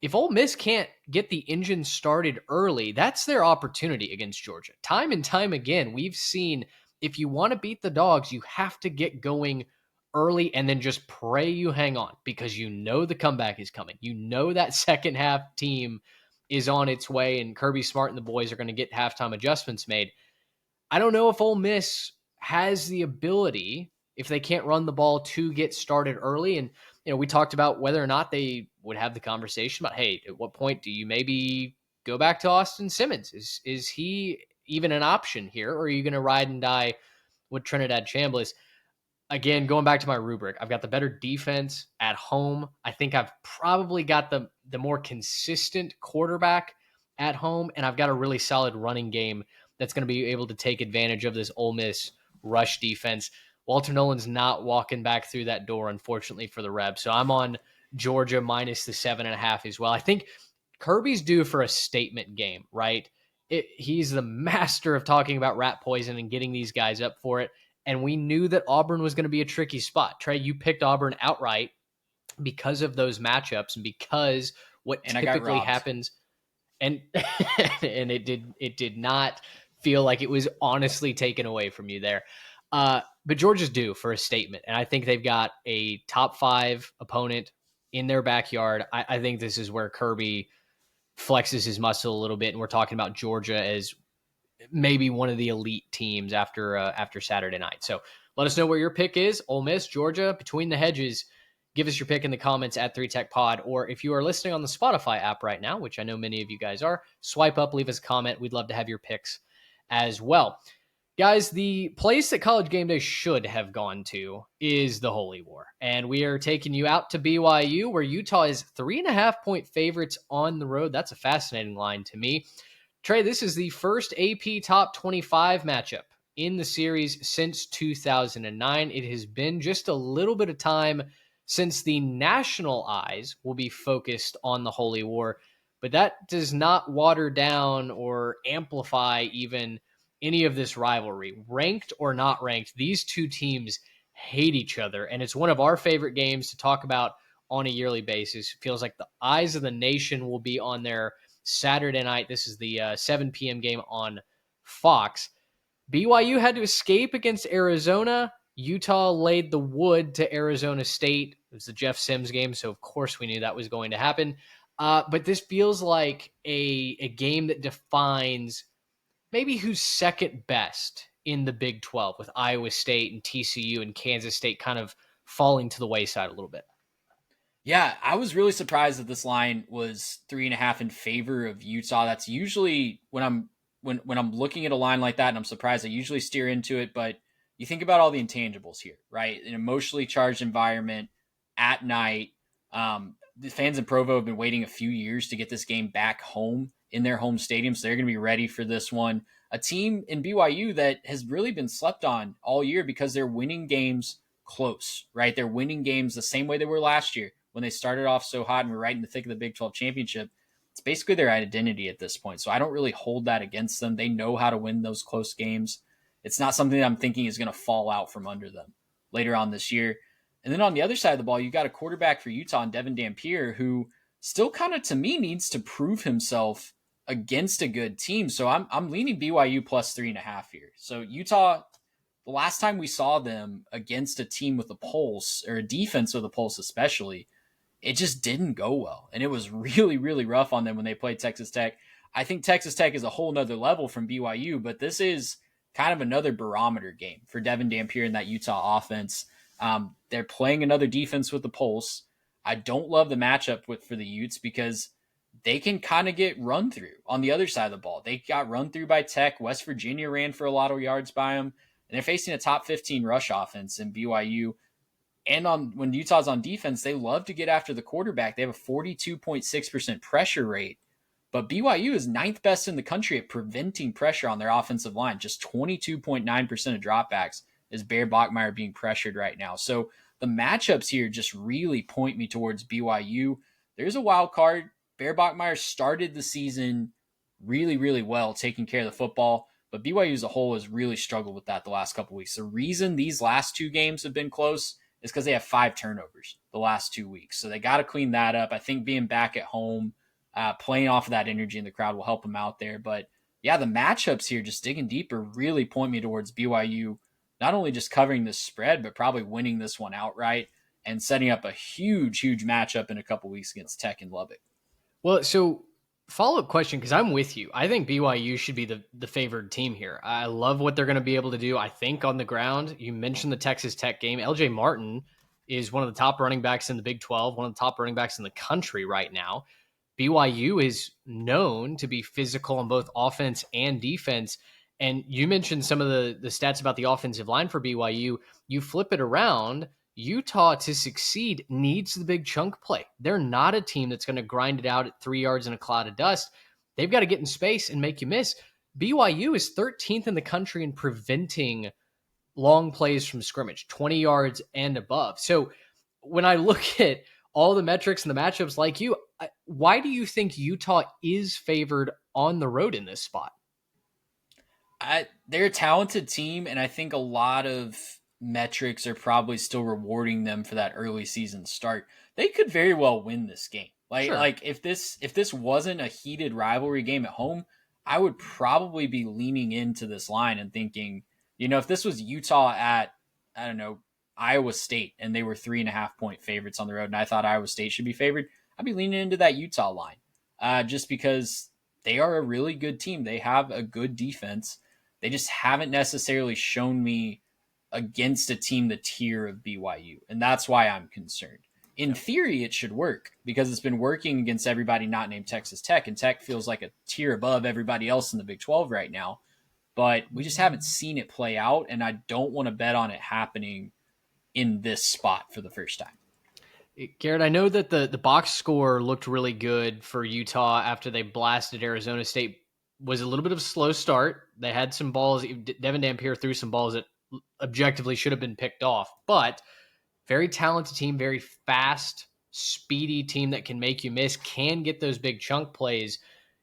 If Ole Miss can't get the engine started early, that's their opportunity against Georgia. Time and time again, we've seen if you want to beat the Dogs, you have to get going early and then just pray you hang on, because the comeback is coming. That second half team is on its way, and Kirby Smart and the boys are going to get halftime adjustments made. I don't know if Ole Miss has the ability, if they can't run the ball, to get started early. And, we talked about whether or not they would have the conversation about, hey, at what point do you maybe go back to Austin Simmons? Is he even an option here, or are you going to ride and die with Trinidad Chambliss? again, going back to my rubric, I've got the better defense at home. I think I've probably got the more consistent quarterback at home, and I've got a really solid running game that's going to be able to take advantage of this Ole Miss rush defense. Walter Nolan's not walking back through that door, unfortunately, for the Rebs. So I'm on Georgia minus the 7.5 as well. I think Kirby's due for a statement game, right? He's the master of talking about rat poison and getting these guys up for it. And we knew that Auburn was going to be a tricky spot. Trey, you picked Auburn outright because of those matchups and because what typically happens. And and it did not feel like it was honestly taken away from you there. But Georgia's due for a statement. And I think they've got a top 5 opponent in their backyard. I think this is where Kirby flexes his muscle a little bit. And we're talking about Georgia as maybe one of the elite teams after Saturday night. So let us know where your pick is. Ole Miss, Georgia, between the hedges. Give us your pick in the comments at 3TechPod. Or if you are listening on the Spotify app right now, which I know many of you guys are, swipe up, leave us a comment. We'd love to have your picks as well. Guys, the place that College Game Day should have gone to is the Holy War. And we are taking you out to BYU, where Utah is 3.5-point favorites on the road. That's a fascinating line to me. Trey, this is the first AP Top 25 matchup in the series since 2009. It has been just a little bit of time since the national eyes will be focused on the Holy War, but that does not water down or amplify even any of this rivalry. Ranked or not ranked, these two teams hate each other, and it's one of our favorite games to talk about on a yearly basis. It feels like the eyes of the nation will be on there Saturday night. This is the 7 p.m. game on Fox. BYU had to escape against Arizona. Utah laid the wood to Arizona State. It was the Jeff Sims game, so of course we knew that was going to happen. But this feels like a game that defines maybe who's second best in the Big 12, with Iowa State and TCU and Kansas State kind of falling to the wayside a little bit. Yeah, I was really surprised that this line was 3.5 in favor of Utah. That's usually when I'm looking at a line like that and I'm surprised, I usually steer into it. But you think about all the intangibles here, right? An emotionally charged environment at night. The fans in Provo have been waiting a few years to get this game back home in their home stadium, so they're going to be ready for this one. A team in BYU that has really been slept on all year because they're winning games close, right? They're winning games the same way they were last year when they started off so hot and were right in the thick of the Big 12 championship. It's basically their identity at this point. So I don't really hold that against them. They know how to win those close games. It's not something that I'm thinking is going to fall out from under them later on this year. And then on the other side of the ball, you got a quarterback for Utah and Devin Dampier, who still kind of, to me, needs to prove himself against a good team. So I'm leaning BYU plus 3.5 here. So Utah, the last time we saw them against a team with a pulse, or a defense with a pulse especially, it just didn't go well. And it was really, really rough on them when they played Texas Tech. I think Texas Tech is a whole nother level from BYU, but this is kind of another barometer game for Devin Dampier and that Utah offense. They're playing another defense with the pulse. I don't love the matchup for the Utes because they can kind of get run through on the other side of the ball. They got run through by Tech. West Virginia ran for a lot of yards by them. And they're facing a top 15 rush offense in BYU. And when Utah's on defense, they love to get after the quarterback. They have a 42.6% pressure rate. But BYU is 9th best in the country at preventing pressure on their offensive line. Just 22.9% of dropbacks is Bear Bachmeier being pressured right now. So the matchups here just really point me towards BYU. There's a wild card. Bear Bachmeier started the season really, really well, taking care of the football. But BYU as a whole has really struggled with that the last couple of weeks. The reason these last 2 games have been close is because they have 5 turnovers the last 2 weeks. So they got to clean that up. I think being back at home, playing off of that energy in the crowd will help them out there. But yeah, the matchups here, just digging deeper, really point me towards BYU, not only just covering this spread, but probably winning this one outright and setting up a huge, huge matchup in a couple weeks against Tech and Lubbock. Well, so follow-up question, because I'm with you. I think BYU should be the favored team here. I love what they're going to be able to do, I think, on the ground. You mentioned the Texas Tech game. LJ Martin is one of the top running backs in the Big 12, one of the top running backs in the country right now. BYU is known to be physical on both offense and defense. And you mentioned some of the stats about the offensive line for BYU. You flip it around, Utah to succeed needs the big chunk play. They're not a team that's going to grind it out at 3 yards in a cloud of dust. They've got to get in space and make you miss. BYU is 13th in the country in preventing long plays from scrimmage, 20 yards and above. So when I look at all the metrics and the matchups like you, why do you think Utah is favored on the road in this spot? They're a talented team, and I think a lot of metrics are probably still rewarding them for that early season start. They could very well win this game. Like if this wasn't a heated rivalry game at home, I would probably be leaning into this line and thinking, if this was Utah at, I don't know, Iowa State, and they were 3.5-point favorites on the road, and I thought Iowa State should be favored, I'd be leaning into that Utah line, just because they are a really good team. They have a good defense. They just haven't necessarily shown me against a team the tier of BYU, and that's why I'm concerned. In theory, it should work because it's been working against everybody not named Texas Tech, and Tech feels like a tier above everybody else in the Big 12 right now. But we just haven't seen it play out, and I don't want to bet on it happening in this spot for the first time. Garrett, I know that the box score looked really good for Utah after they blasted Arizona State. Was a little bit of a slow start. They had some balls. Devin Dampier threw some balls that objectively should have been picked off, but very talented team, very fast, speedy team that can make you miss, can get those big chunk plays.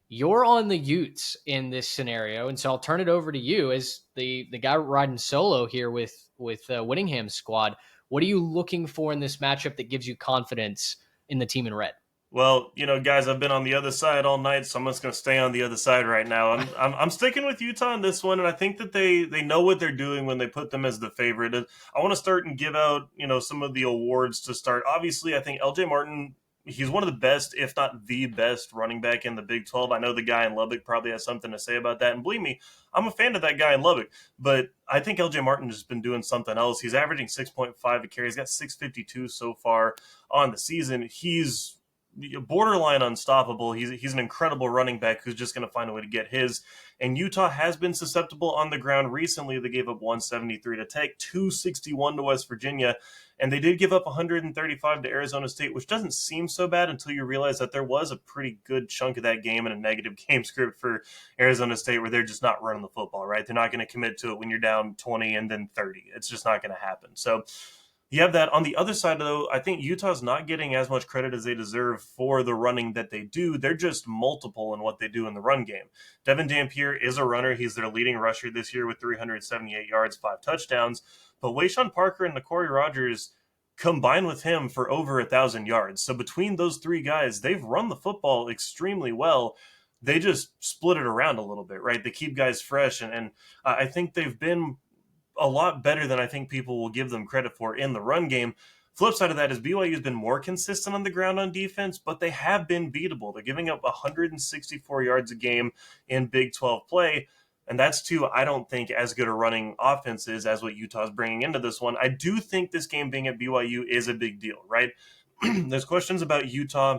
You're on the Utes in this scenario, and so I'll turn it over to you as the guy riding solo here with Whittingham's squad. What are you looking for in this matchup that gives you confidence in the team in red? Well, guys, I've been on the other side all night, so I'm just going to stay on the other side right now. I'm sticking with Utah in this one, and I think that they know what they're doing when they put them as the favorite. I want to start and give out, some of the awards to start. Obviously, I think LJ Martin, he's one of the best, if not the best, running back in the Big 12. I know the guy in Lubbock probably has something to say about that, and believe me, I'm a fan of that guy in Lubbock, but I think LJ Martin has been doing something else. He's averaging 6.5 a carry. He's got 652 so far on the season. He's borderline unstoppable. He's an incredible running back who's just going to find a way to get his. And Utah has been susceptible on the ground recently. They gave up 173 to Tech, 261 to West Virginia, and they did give up 135 to Arizona State, which doesn't seem so bad until you realize that there was a pretty good chunk of that game in a negative game script for Arizona State where they're just not running the football, right? They're not going to commit to it when you're down 20 and then 30. It's just not going to happen. So you have that. On the other side, though, I think Utah's not getting as much credit as they deserve for the running that they do. They're just multiple in what they do in the run game. Devin Dampier is a runner. He's their leading rusher this year with 378 yards, 5 touchdowns. But Wayshawn Parker and N'Kory Rogers combine with him for over 1,000 yards. So between those three guys, they've run the football extremely well. They just split it around a little bit, right? They keep guys fresh, and I think they've been a lot better than I think people will give them credit for in the run game. Flip side of that is BYU has been more consistent on the ground on defense, but they have been beatable. They're giving up 164 yards a game in Big 12 play, and that's too, I don't think, as good a running offenses as what Utah's bringing into this one. I do think this game being at BYU is a big deal, right? There's questions about Utah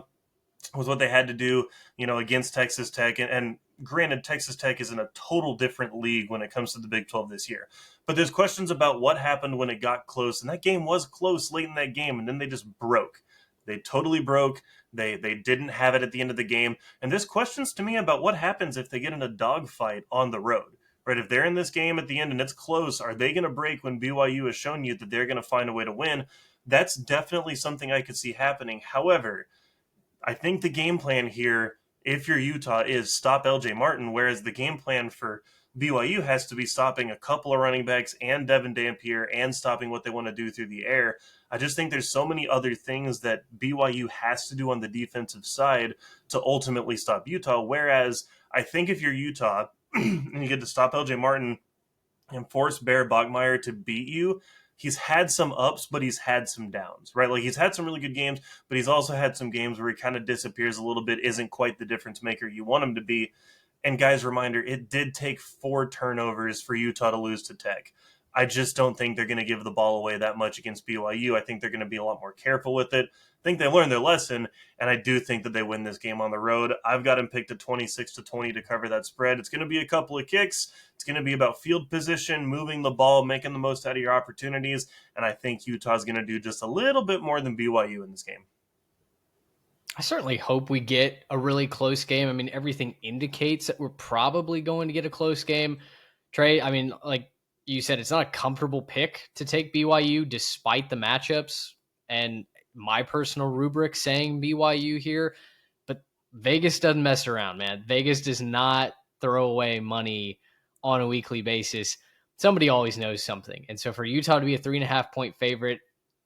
with what they had to do, against Texas Tech, and granted, Texas Tech is in a total different league when it comes to the Big 12 this year. But there's questions about what happened when it got close, and that game was close late in that game, and then they just broke. They totally broke. They didn't have it at the end of the game. And there's questions to me about what happens if they get in a dogfight on the road. Right? If they're in this game at the end and it's close, are they going to break when BYU has shown you that they're going to find a way to win? That's definitely something I could see happening. However, I think the game plan here, if you're Utah, is stop LJ Martin, whereas the game plan for BYU has to be stopping a couple of running backs and Devin Dampier and stopping what they want to do through the air. I just think there's so many other things that BYU has to do on the defensive side to ultimately stop Utah, whereas I think if you're Utah and you get to stop LJ Martin and force Bear Bogmeyer to beat you, he's had some ups, but he's had some downs, right? Like he's had some really good games, but he's also had some games where he kind of disappears a little bit, isn't quite the difference maker you want him to be. And guys, reminder, it did take 4 turnovers for Utah to lose to Tech. I just don't think they're going to give the ball away that much against BYU. I think they're going to be a lot more careful with it. I think they learned their lesson, and I do think that they win this game on the road. I've got them picked at 26-20 to cover that spread. It's going to be a couple of kicks. It's going to be about field position, moving the ball, making the most out of your opportunities, and I think Utah's going to do just a little bit more than BYU in this game. I certainly hope we get a really close game. I mean, everything indicates that we're probably going to get a close game. Trey, I mean, like you said, it's not a comfortable pick to take BYU despite the matchups and my personal rubric saying BYU here, but Vegas doesn't mess around, man. Vegas does not throw away money on a weekly basis. Somebody always knows something. And so for Utah to be a 3.5-point favorite,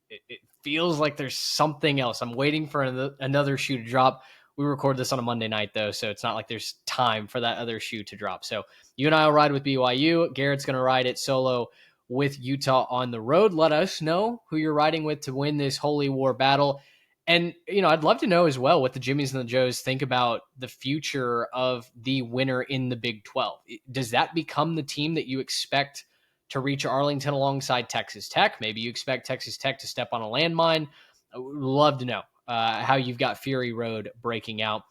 it feels like there's something else. I'm waiting for another shoe to drop. We record this on a Monday night, though, so it's not like there's time for that other shoe to drop. So you and I will ride with BYU. Garrett's going to ride it solo with Utah on the road. Let us know who you're riding with to win this holy war battle. And, you know, I'd love to know as well what the Jimmies and the Joes think about the future of the winner in the Big 12. Does that become the team that you expect to reach Arlington alongside Texas Tech? Maybe you expect Texas Tech to step on a landmine. I would love to know how you've got Fury Road breaking out.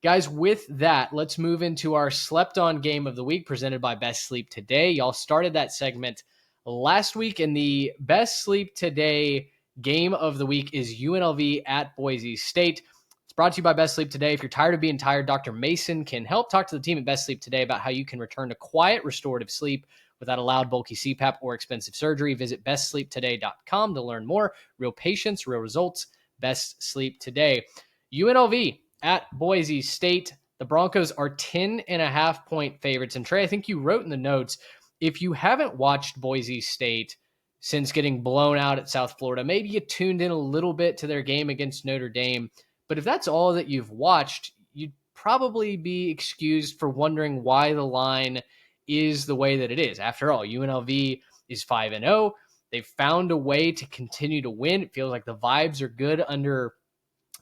Guys, with that, let's move into our slept on game of the week presented by Best Sleep Today. Y'all started that segment last week, and the Best Sleep Today game of the week is UNLV at Boise State. It's brought to you by Best Sleep Today. If you're tired of being tired, Dr. Mason can help. Talk to the team at Best Sleep Today about how you can return to quiet, restorative sleep without a loud, bulky CPAP or expensive surgery. Visit bestsleeptoday.com to learn more. Real patients, real results. Best Sleep Today. UNLV at Boise State. The Broncos are 10.5-point favorites. And Trey, I think you wrote in the notes, if you haven't watched Boise State since getting blown out at South Florida, maybe you tuned in a little bit to their game against Notre Dame. But if that's all that you've watched, you'd probably be excused for wondering why the line is the way that it is. After all, UNLV is 5-0. They've found a way to continue to win. It feels like the vibes are good under,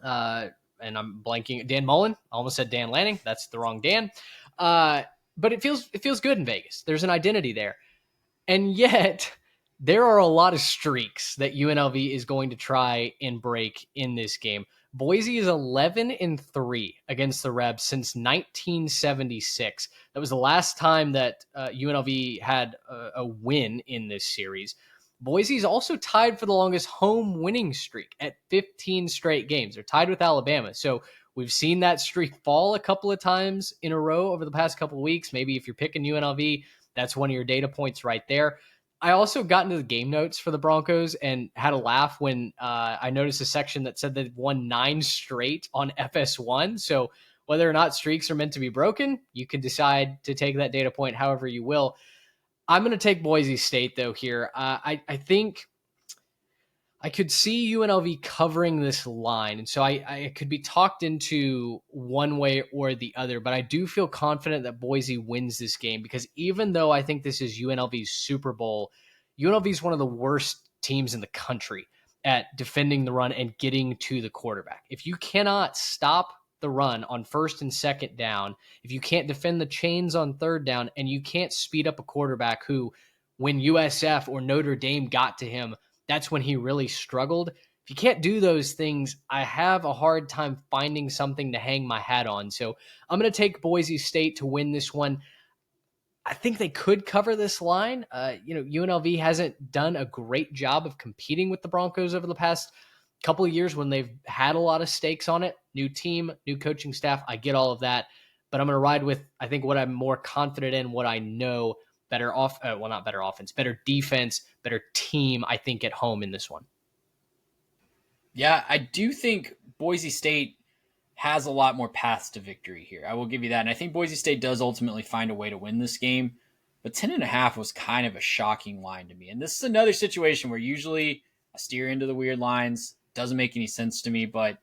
and I'm blanking, Dan Mullen. I almost said Dan Lanning. That's the wrong Dan. But it feels good in Vegas. There's an identity there. And yet there are a lot of streaks that UNLV is going to try and break in this game. Boise is 11-3 against the Rebs since 1976. That was the last time that UNLV had a win in this series. Boise is also tied for the longest home winning streak at 15 straight games. They're tied with Alabama. So we've seen that streak fall a couple of times in a row over the past couple of weeks. Maybe if you're picking UNLV, that's one of your data points right there. I also got into the game notes for the Broncos and had a laugh when I noticed a section that said they've won 9 straight on FS1. So whether or not streaks are meant to be broken, you can decide to take that data point however you will. I'm going to take Boise State, though, here. I think I could see UNLV covering this line, and so I could be talked into one way or the other, but I do feel confident that Boise wins this game because even though I think this is UNLV's Super Bowl, UNLV is one of the worst teams in the country at defending the run and getting to the quarterback. If you cannot stop the run on first and second down, if you can't defend the chains on third down, and you can't speed up a quarterback who, when USF or Notre Dame got to him, that's when he really struggled. If you can't do those things, I have a hard time finding something to hang my hat on. So I'm going to take Boise State to win this one. I think they could cover this line. UNLV hasn't done a great job of competing with the Broncos over the past couple of years when they've had a lot of stakes on it. New team, new coaching staff. I get all of that, but I'm going to ride with, I think, what I'm more confident in, what I know. Not better offense, better defense, better team, I think, at home in this one. Yeah, I do think Boise State has a lot more paths to victory here. I will give you that. And I think Boise State does ultimately find a way to win this game. But 10.5 was kind of a shocking line to me. And this is another situation where usually I steer into the weird lines. Doesn't make any sense to me, but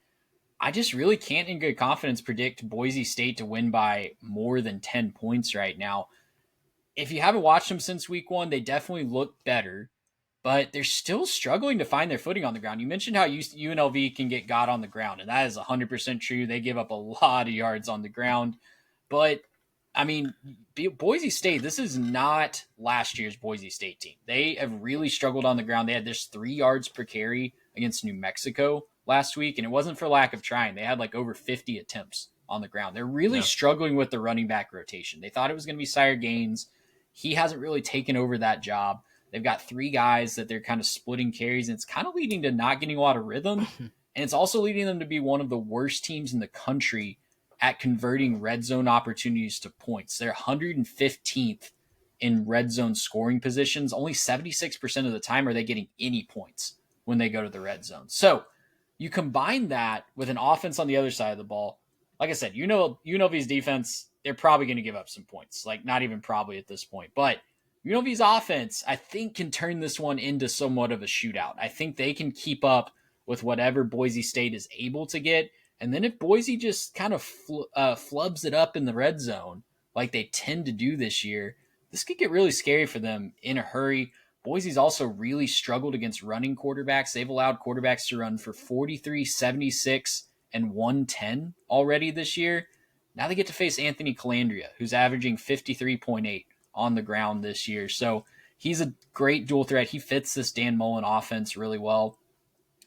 I just really can't in good confidence predict Boise State to win by more than 10 points right now. If you haven't watched them since week 1, they definitely look better, but they're still struggling to find their footing on the ground. You mentioned how UNLV can get got on the ground, and that is 100% true. They give up a lot of yards on the ground, but I mean, Boise State, this is not last year's Boise State team. They have really struggled on the ground. They had this 3 yards per carry against New Mexico last week, and it wasn't for lack of trying. They had like over 50 attempts on the ground. They're really struggling with the running back rotation. They thought it was going to be Sire Gaines. He hasn't really taken over that job. They've got 3 guys that they're kind of splitting carries, and it's kind of leading to not getting a lot of rhythm. And it's also leading them to be one of the worst teams in the country at converting red zone opportunities to points. They're 115th in red zone scoring positions. Only 76% of the time are they getting any points when they go to the red zone. So you combine that with an offense on the other side of the ball. Like I said, UNLV's defense, they're probably going to give up some points. Like, not even probably at this point. But UNLV's offense, I think, can turn this one into somewhat of a shootout. I think they can keep up with whatever Boise State is able to get. And then if Boise just kind of flubs it up in the red zone, like they tend to do this year, this could get really scary for them in a hurry. Boise's also really struggled against running quarterbacks. They've allowed quarterbacks to run for 43, 76, and 110 already this year. Now they get to face Anthony Calandria, who's averaging 53.8 on the ground this year. So he's a great dual threat. He fits this Dan Mullen offense really well.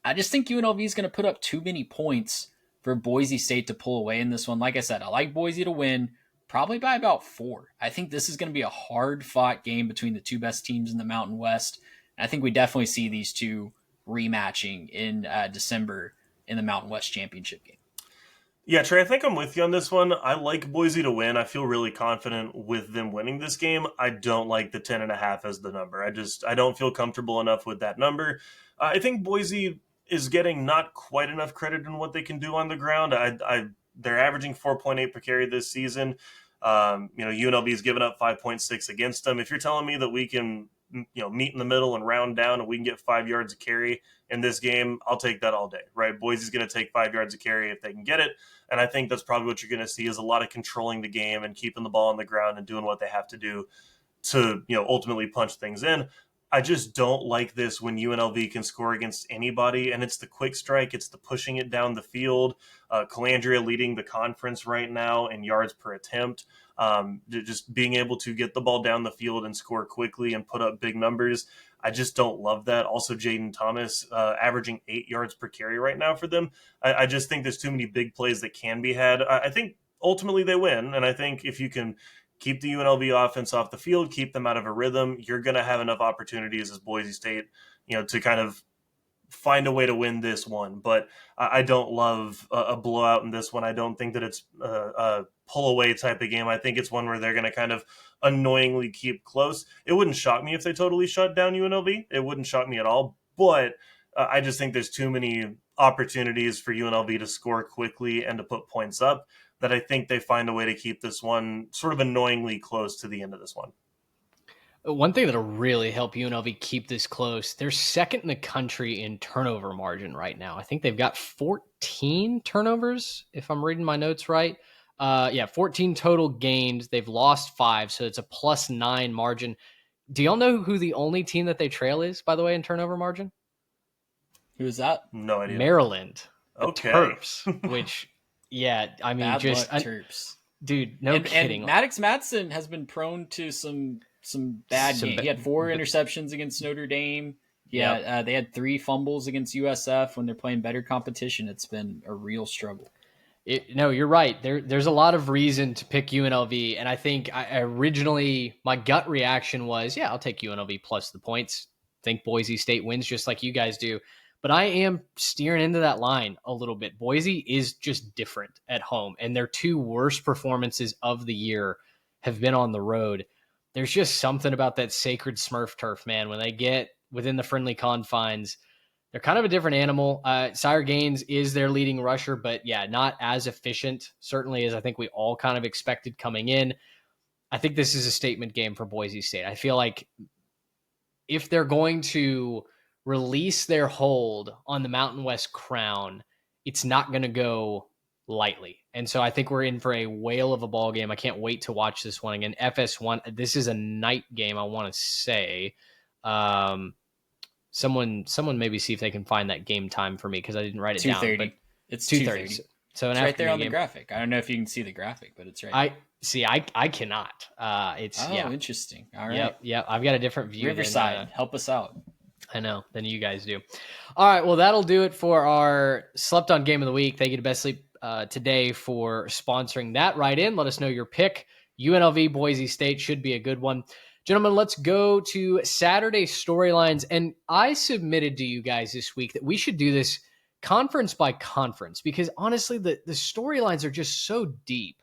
I just think UNLV is going to put up too many points for Boise State to pull away in this one. Like I said, I like Boise to win, probably by about 4. I think this is going to be a hard-fought game between the 2 best teams in the Mountain West. And I think we definitely see these 2 rematching in December in the Mountain West Championship game. Yeah, Trey, I think I'm with you on this one. I like Boise to win. I feel really confident with them winning this game. I don't like the 10.5 as the number. I don't feel comfortable enough with that number. I think Boise is getting not quite enough credit in what they can do on the ground. They're averaging 4.8 per carry this season. UNLV has given up 5.6 against them. If you're telling me that we can, meet in the middle and round down and we can get 5 yards a carry in this game, I'll take that all day, right? Boise's going to take 5 yards a carry if they can get it. And I think that's probably what you're going to see is a lot of controlling the game and keeping the ball on the ground and doing what they have to do to, ultimately punch things in. I just don't like this when UNLV can score against anybody, and it's the quick strike, it's the pushing it down the field. Calandria leading the conference right now in yards per attempt. Just being able to get the ball down the field and score quickly and put up big numbers. I just don't love that. Also, Jaden Thomas averaging 8 yards per carry right now for them. I just think there's too many big plays that can be had. I think ultimately they win, and I think if you can keep the UNLV offense off the field, keep them out of a rhythm, you're going to have enough opportunities as Boise State, to kind of find a way to win this one. But I don't love a blowout in this one. I don't think that it's a pull-away type of game. I think it's one where they're going to kind of annoyingly keep close. It wouldn't shock me if they totally shut down UNLV. It wouldn't shock me at all. But I just think there's too many opportunities for UNLV to score quickly and to put points up that I think they find a way to keep this one sort of annoyingly close to the end of this one. One thing that'll really help UNLV keep this close, they're second in the country in turnover margin right now. I think they've got 14 turnovers, if I'm reading my notes right. 14 total gained. They've lost 5, so it's a +9 margin. Do y'all know who the only team that they trail is, by the way, in turnover margin? Who is that? No idea. Maryland. Okay. Terps, which... Yeah, I mean, Bad just luck, Terps. Dude, no kidding. And Maddox Madsen has been prone to some bad games. He had 4 interceptions against Notre Dame. Yeah, they had 3 fumbles against USF when they're playing better competition. It's been a real struggle. No, you're right. There's a lot of reason to pick UNLV, and I think originally my gut reaction was, I'll take UNLV plus the points. Think Boise State wins just like you guys do. But I am steering into that line a little bit. Boise is just different at home, and their 2 worst performances of the year have been on the road. There's just something about that sacred Smurf turf, man. When they get within the friendly confines, they're kind of a different animal. Sire Gaines is their leading rusher, but not as efficient, certainly as I think we all kind of expected coming in. I think this is a statement game for Boise State. I feel like if they're going to release their hold on the Mountain West crown, it's not going to go lightly. And so I think we're in for a whale of a ball game. I can't wait to watch this one again. FS1, this is a night game, I want to say. Someone maybe see if they can find that game time for me because I didn't write it down. But it's 2:30. So it's right there on the graphic. I don't know if you can see the graphic, but it's right. I cannot. Interesting. All right. Yep. I've got a different view. Riverside, help us out. I know, than you guys do. All right, well, that'll do it for our Slept On Game of the Week. Thank you to Best Sleep today for sponsoring that right in. Let us know your pick. UNLV, Boise State should be a good one. Gentlemen, let's go to Saturday storylines. And I submitted to you guys this week that we should do this conference by conference because, honestly, the storylines are just so deep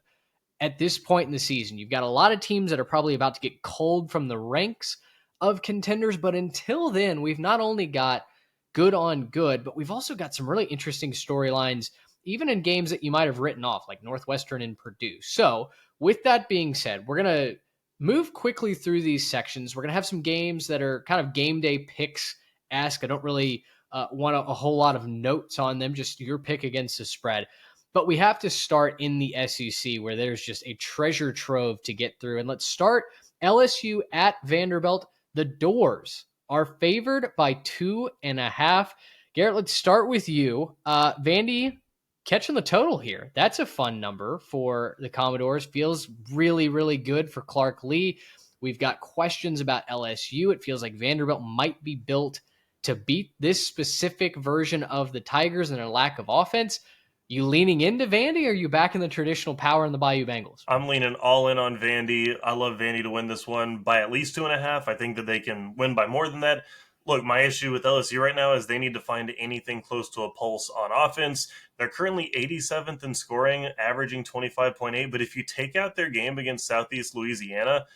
at this point in the season. You've got a lot of teams that are probably about to get cold from the ranks of contenders, but until then, we've not only got good on good, but we've also got some really interesting storylines, even in games that you might have written off, like Northwestern and Purdue. So with that being said, we're going to move quickly through these sections. We're going to have some games that are kind of game day picks-esque. I don't really want a whole lot of notes on them, just your pick against the spread. But we have to start in the SEC, where there's just a treasure trove to get through. And let's start LSU at Vanderbilt. The Doors are favored by 2.5. Garrett, let's start with you. Vandy catching the total here. That's a fun number for the Commodores. Feels really, really good for Clark Lee. We've got questions about LSU. It feels like Vanderbilt might be built to beat this specific version of the Tigers and their lack of offense. You leaning into Vandy, or are you back in the traditional power in the Bayou Bengals? I'm leaning all in on Vandy. I love Vandy to win this one by at least 2.5. I think that they can win by more than that. Look, my issue with LSU right now is they need to find anything close to a pulse on offense. They're currently 87th in scoring, averaging 25.8. But if you take out their game against Southeast Louisiana,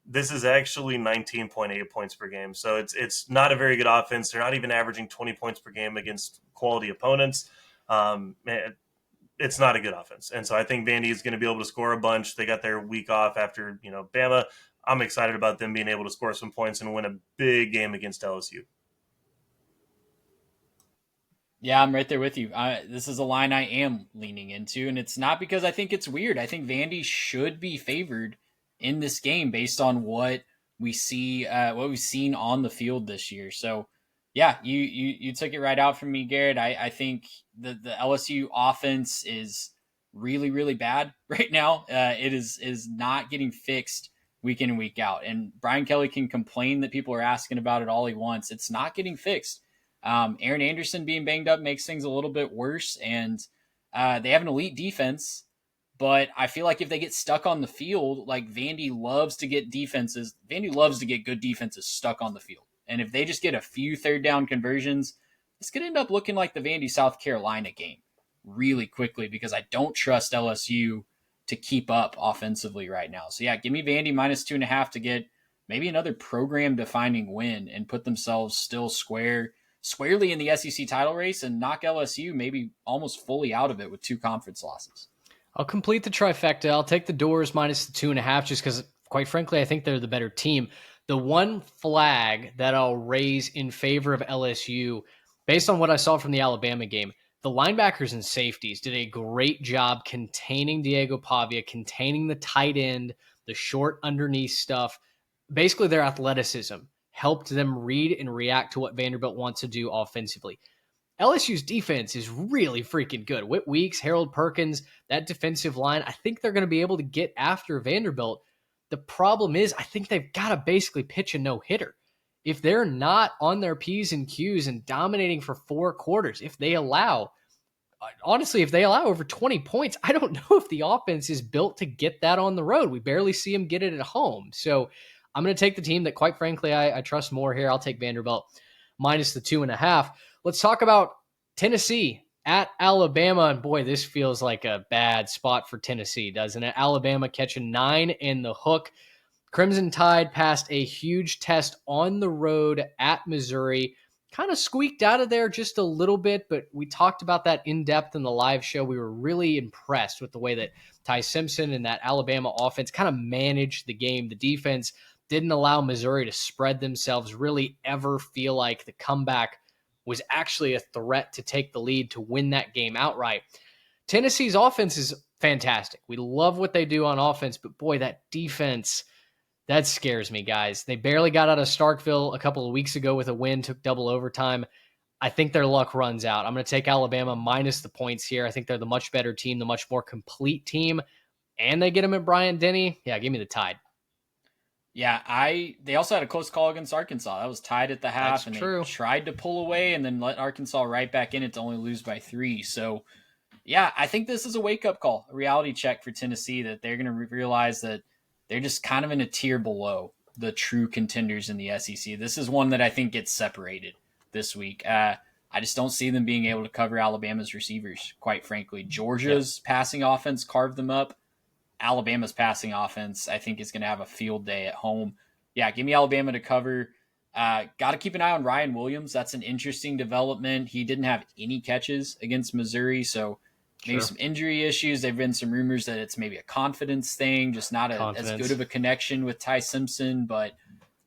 this is actually 19.8 points per game. So it's not a very good offense. They're not even averaging 20 points per game against quality opponents. It's not a good offense. And so I think Vandy is going to be able to score a bunch. They got their week off after, Bama. I'm excited about them being able to score some points and win a big game against LSU. Yeah, I'm right there with you. This is a line I am leaning into, and it's not because I think it's weird. I think Vandy should be favored in this game based on what we see, what we've seen on the field this year. So, yeah, you took it right out from me, Garrett. I think the LSU offense is really, really bad right now. It is not getting fixed week in and week out. And Brian Kelly can complain that people are asking about it all he wants. It's not getting fixed. Aaron Anderson being banged up makes things a little bit worse. And they have an elite defense. But I feel like if they get stuck on the field, like Vandy loves to get good defenses stuck on the field. And if they just get a few third down conversions, it's going to end up looking like the Vandy South Carolina game really quickly because I don't trust LSU to keep up offensively right now. So yeah, give me Vandy minus 2.5 to get maybe another program defining win and put themselves still squarely in the SEC title race and knock LSU maybe almost fully out of it with 2 conference losses. I'll complete the trifecta. I'll take the Doors minus the 2.5 just because, quite frankly, I think they're the better team. The one flag that I'll raise in favor of LSU, based on what I saw from the Alabama game, the linebackers and safeties did a great job containing Diego Pavia, containing the tight end, the short underneath stuff. Basically, their athleticism helped them read and react to what Vanderbilt wants to do offensively. LSU's defense is really freaking good. Whit Weeks, Harold Perkins, that defensive line, I think they're going to be able to get after Vanderbilt. The problem is, I think they've got to basically pitch a no-hitter. If they're not on their P's and Q's and dominating for 4 quarters, if they allow over 20 points, I don't know if the offense is built to get that on the road. We barely see them get it at home. So I'm going to take the team that, quite frankly, I trust more here. I'll take Vanderbilt minus the 2.5. Let's talk about Tennessee at Alabama. And boy, this feels like a bad spot for Tennessee, doesn't it? Alabama catching 9 in the hook. Crimson Tide passed a huge test on the road at Missouri. Kind of squeaked out of there just a little bit, but we talked about that in depth in the live show. We were really impressed with the way that Ty Simpson and that Alabama offense kind of managed the game. The defense didn't allow Missouri to spread themselves, really ever feel like the comeback was actually a threat to take the lead to win that game outright. Tennessee's offense is fantastic. We love what they do on offense, but boy, that defense, that scares me, guys. They barely got out of Starkville a couple of weeks ago with a win, took double overtime. I think their luck runs out. I'm going to take Alabama minus the points here. I think they're the much better team, the much more complete team, and they get them at Bryant-Denny. Yeah, give me the Tide. Yeah, they also had a close call against Arkansas. That was tied at the half, That's and true. they tried to pull away and then let Arkansas right back in it to only lose by 3. So, yeah, I think this is a wake-up call, a reality check for Tennessee, that they're going to realize that they're just kind of in a tier below the true contenders in the SEC. This is one that I think gets separated this week. I just don't see them being able to cover Alabama's receivers, quite frankly. Georgia's passing offense carved them up. Alabama's passing offense, I think, is going to have a field day at home. Yeah, give me Alabama to cover. Got to keep an eye on Ryan Williams. That's an interesting development. He didn't have any catches against Missouri, so maybe some injury issues. There have been some rumors that it's maybe a confidence thing, just not as good of a connection with Ty Simpson. But,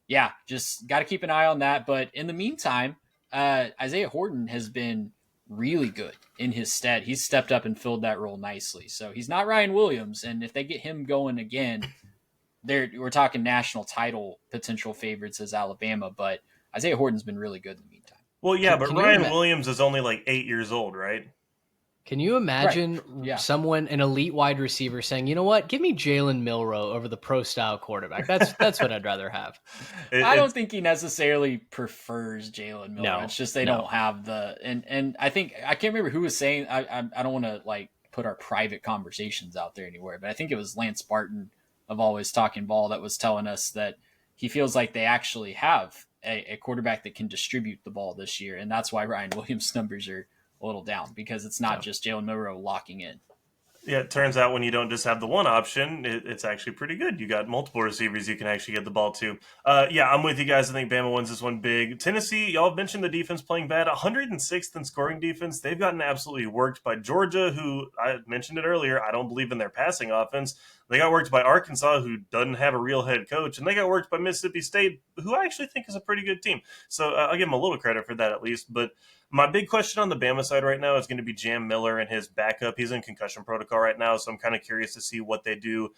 yeah, just got to keep an eye on that. But in the meantime, Isaiah Horton has been really good in his stead. He's stepped up and filled that role nicely. So he's not Ryan Williams, and if they get him going again, we're talking national title potential favorites as Alabama, but Isaiah Horton's been really good in the meantime. Well, yeah, but Ryan Williams is only like 8 years old, right? Can you imagine someone, an elite wide receiver, saying, "You know what? Give me Jalen Milroe over the pro-style quarterback. That's what I'd rather have." I don't think he necessarily prefers Jalen Milroe. No, it's just they don't have the and I think I can't remember who was saying. I don't want to like put our private conversations out there anywhere, but I think it was Lance Barton of Always Talking Ball that was telling us that he feels like they actually have a quarterback that can distribute the ball this year, and that's why Ryan Williams' numbers are a little down, because it's not just Jalen Milroe locking in. Yeah, it turns out when you don't just have the one option, it's actually pretty good. You got multiple receivers you can actually get the ball to. Yeah, I'm with you guys. I think Bama wins this one big. Tennessee, y'all have mentioned the defense playing bad. 106th in scoring defense. They've gotten absolutely worked by Georgia, who I mentioned it earlier. I don't believe in their passing offense. They got worked by Arkansas, who doesn't have a real head coach. And they got worked by Mississippi State, who I actually think is a pretty good team. So I'll give them a little credit for that at least. But my big question on the Bama side right now is going to be Jam Miller and his backup. He's in concussion protocol right now, so I'm kind of curious to see what they do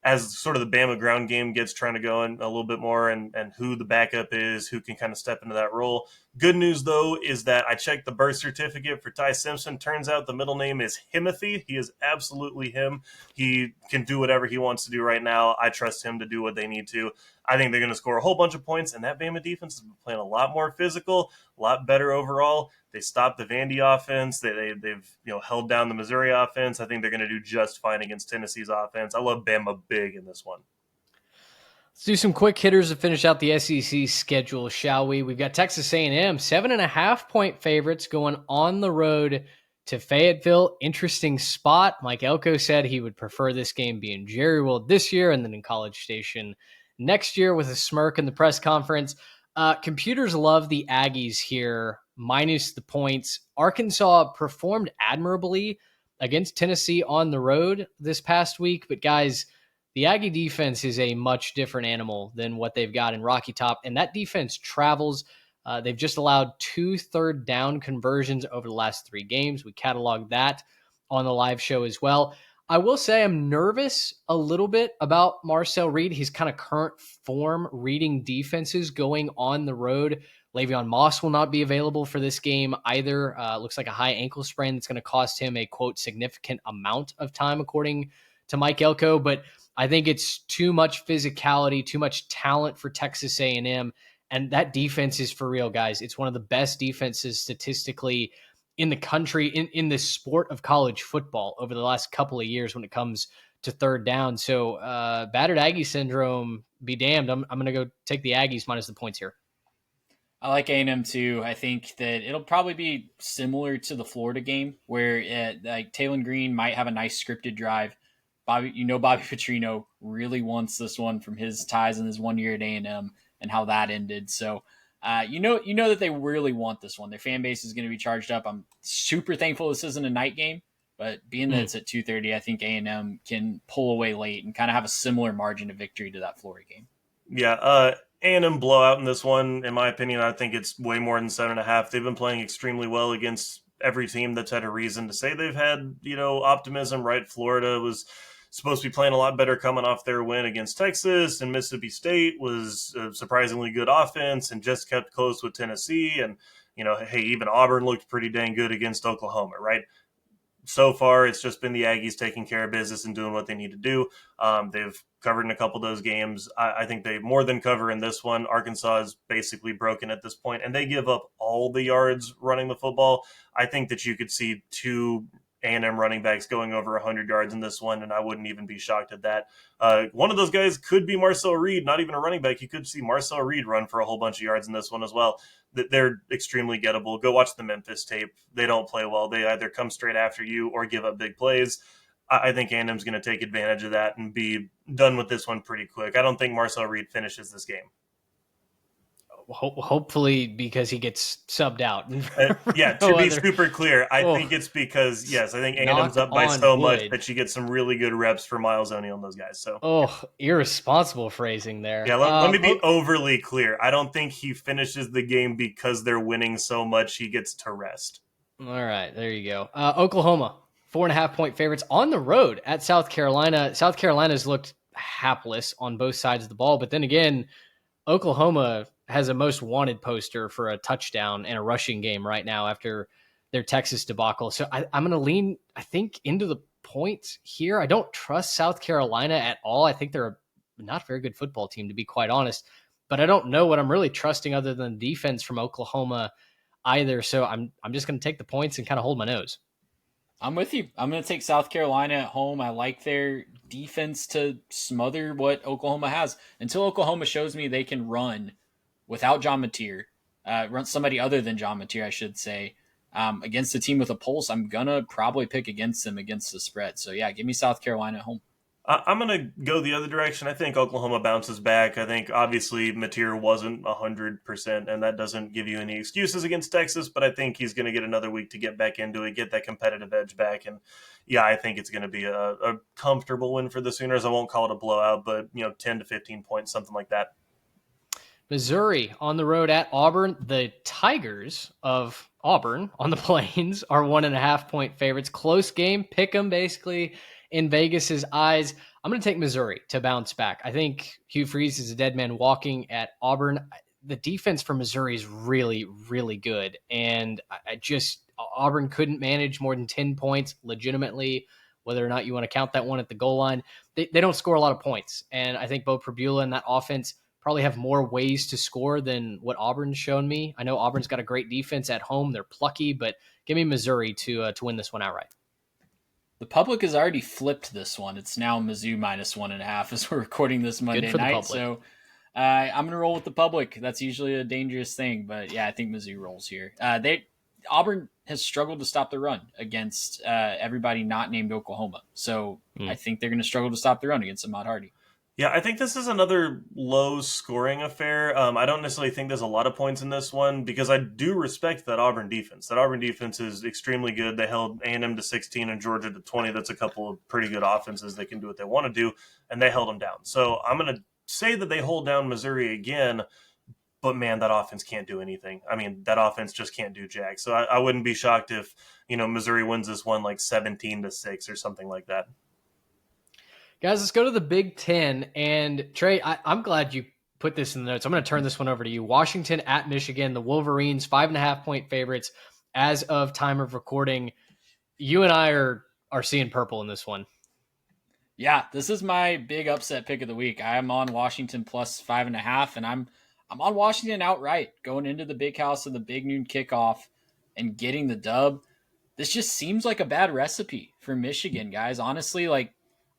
as sort of the Bama ground game gets trying to go in a little bit more, and who the backup is, who can kind of step into that role. Good news, though, is that I checked the birth certificate for Ty Simpson. Turns out the middle name is Himothy. He is absolutely him. He can do whatever he wants to do right now. I trust him to do what they need to. I think they're going to score a whole bunch of points, and that Bama defense has been playing a lot more physical, a lot better overall. They stopped the Vandy offense. They've held down the Missouri offense. I think they're going to do just fine against Tennessee's offense. I love Bama big in this one. Let's do some quick hitters to finish out the SEC schedule, shall we? We've got Texas A&M, 7.5-point favorites going on the road to Fayetteville. Interesting spot. Mike Elko said he would prefer this game be in Jerry World this year and then in College Station next year, with a smirk in the press conference. Computers love the Aggies here, minus the points. Arkansas performed admirably against Tennessee on the road this past week, but guys, the Aggie defense is a much different animal than what they've got in Rocky Top, and that defense travels. They've just allowed 2 third-down conversions over the last 3 games. We cataloged that on the live show as well. I will say I'm nervous a little bit about Marcel Reed. His kind of current form reading defenses going on the road. Le'Veon Moss will not be available for this game either. Looks like a high ankle sprain that's going to cost him a, quote, significant amount of time, according to Mike Elko. But I think it's too much physicality, too much talent for Texas A&M. And that defense is for real, guys. It's one of the best defenses statistically in the country, in the sport of college football over the last couple of years when it comes to third down. So battered Aggie syndrome, be damned. I'm going to go take the Aggies minus the points here. I like A&M too. I think that it'll probably be similar to the Florida game where like Taylon Green might have a nice scripted drive. Bobby Petrino really wants this one from his ties in his 1 year at A&M and how that ended. So you know that they really want this one. Their fan base is going to be charged up. I'm super thankful this isn't a night game, but being that it's at 2:30, I think A&M can pull away late and kind of have a similar margin of victory to that Florida game. Yeah, A&M blowout in this one, in my opinion. I think it's way more than 7.5. They've been playing extremely well against every team that's had a reason to say they've had, optimism, right? Florida was supposed to be playing a lot better coming off their win against Texas, and Mississippi State was a surprisingly good offense and just kept close with Tennessee. And, Hey, even Auburn looked pretty dang good against Oklahoma, right? So far, it's just been the Aggies taking care of business and doing what they need to do. They've covered in a couple of those games. I think they more than cover in this one. Arkansas is basically broken at this point, and they give up all the yards running the football. I think that you could see two A&M running backs going over 100 yards in this one, and I wouldn't even be shocked at that. One of those guys could be Marcel Reed, not even a running back. You could see Marcel Reed run for a whole bunch of yards in this one as well. They're extremely gettable. Go watch the Memphis tape. They don't play well. They either come straight after you or give up big plays. I think A&M's going to take advantage of that and be done with this one pretty quick. I don't think Marcel Reed finishes this game. Hopefully, because he gets subbed out. To be super clear, I think it's because, I think A&M's up by so much that you get some really good reps for Miles O'Neal and those guys. So, irresponsible phrasing there. Yeah, let me be overly clear. I don't think he finishes the game because they're winning so much he gets to rest. All right, there you go. Oklahoma, 4.5-point favorites on the road at South Carolina. South Carolina's looked hapless on both sides of the ball, but then again, Oklahoma has a most wanted poster for a touchdown and a rushing game right now after their Texas debacle. So I'm going to lean, I think, into the points here. I don't trust South Carolina at all. I think they're a not very good football team, to be quite honest, but I don't know what I'm really trusting other than defense from Oklahoma either. So I'm just going to take the points and kind of hold my nose. I'm with you. I'm going to take South Carolina at home. I like their defense to smother what Oklahoma has until Oklahoma shows me they can run without John Mateer, run somebody other than John Mateer, I should say, against a team with a pulse. I'm going to probably pick against them against the spread. So, give me South Carolina at home. I'm going to go the other direction. I think Oklahoma bounces back. I think, obviously, Mateer wasn't 100%, and that doesn't give you any excuses against Texas, but I think he's going to get another week to get back into it, get that competitive edge back. And, I think it's going to be a comfortable win for the Sooners. I won't call it a blowout, but, 10 to 15 points, something like that. Missouri on the road at Auburn. The Tigers of Auburn on the Plains are 1.5-point favorites. Close game. Pick 'em basically in Vegas's eyes. I'm going to take Missouri to bounce back. I think Hugh Freeze is a dead man walking at Auburn. The defense for Missouri is really, really good. And Auburn couldn't manage more than 10 points legitimately, whether or not you want to count that one at the goal line. They don't score a lot of points. And I think Bo Prabula and that offense probably have more ways to score than what Auburn's shown me. I know Auburn's got a great defense at home. They're plucky, but give me Missouri to win this one outright. The public has already flipped this one. It's now Mizzou minus 1.5 as we're recording this Monday night. So I'm going to roll with the public. That's usually a dangerous thing, but I think Mizzou rolls here. Auburn has struggled to stop the run against everybody not named Oklahoma. So I think they're going to struggle to stop the run against Ahmad Hardy. Yeah, I think this is another low-scoring affair. I don't necessarily think there's a lot of points in this one because I do respect that Auburn defense. That Auburn defense is extremely good. They held A&M to 16 and Georgia to 20. That's a couple of pretty good offenses. They can do what they want to do, and they held them down. So I'm going to say that they hold down Missouri again, but, man, that offense can't do anything. I mean, that offense just can't do jack. So I wouldn't be shocked if, Missouri wins this one like 17-6 or something like that. Guys, let's go to the Big Ten. And Trey, I'm glad you put this in the notes. I'm going to turn this one over to you. Washington at Michigan, the Wolverines, 5.5-point favorites as of time of recording. You and I are seeing purple in this one. Yeah, this is my big upset pick of the week. I am on Washington plus 5.5, and I'm on Washington outright going into the big house of the big noon kickoff and getting the dub. This just seems like a bad recipe for Michigan, guys. Honestly,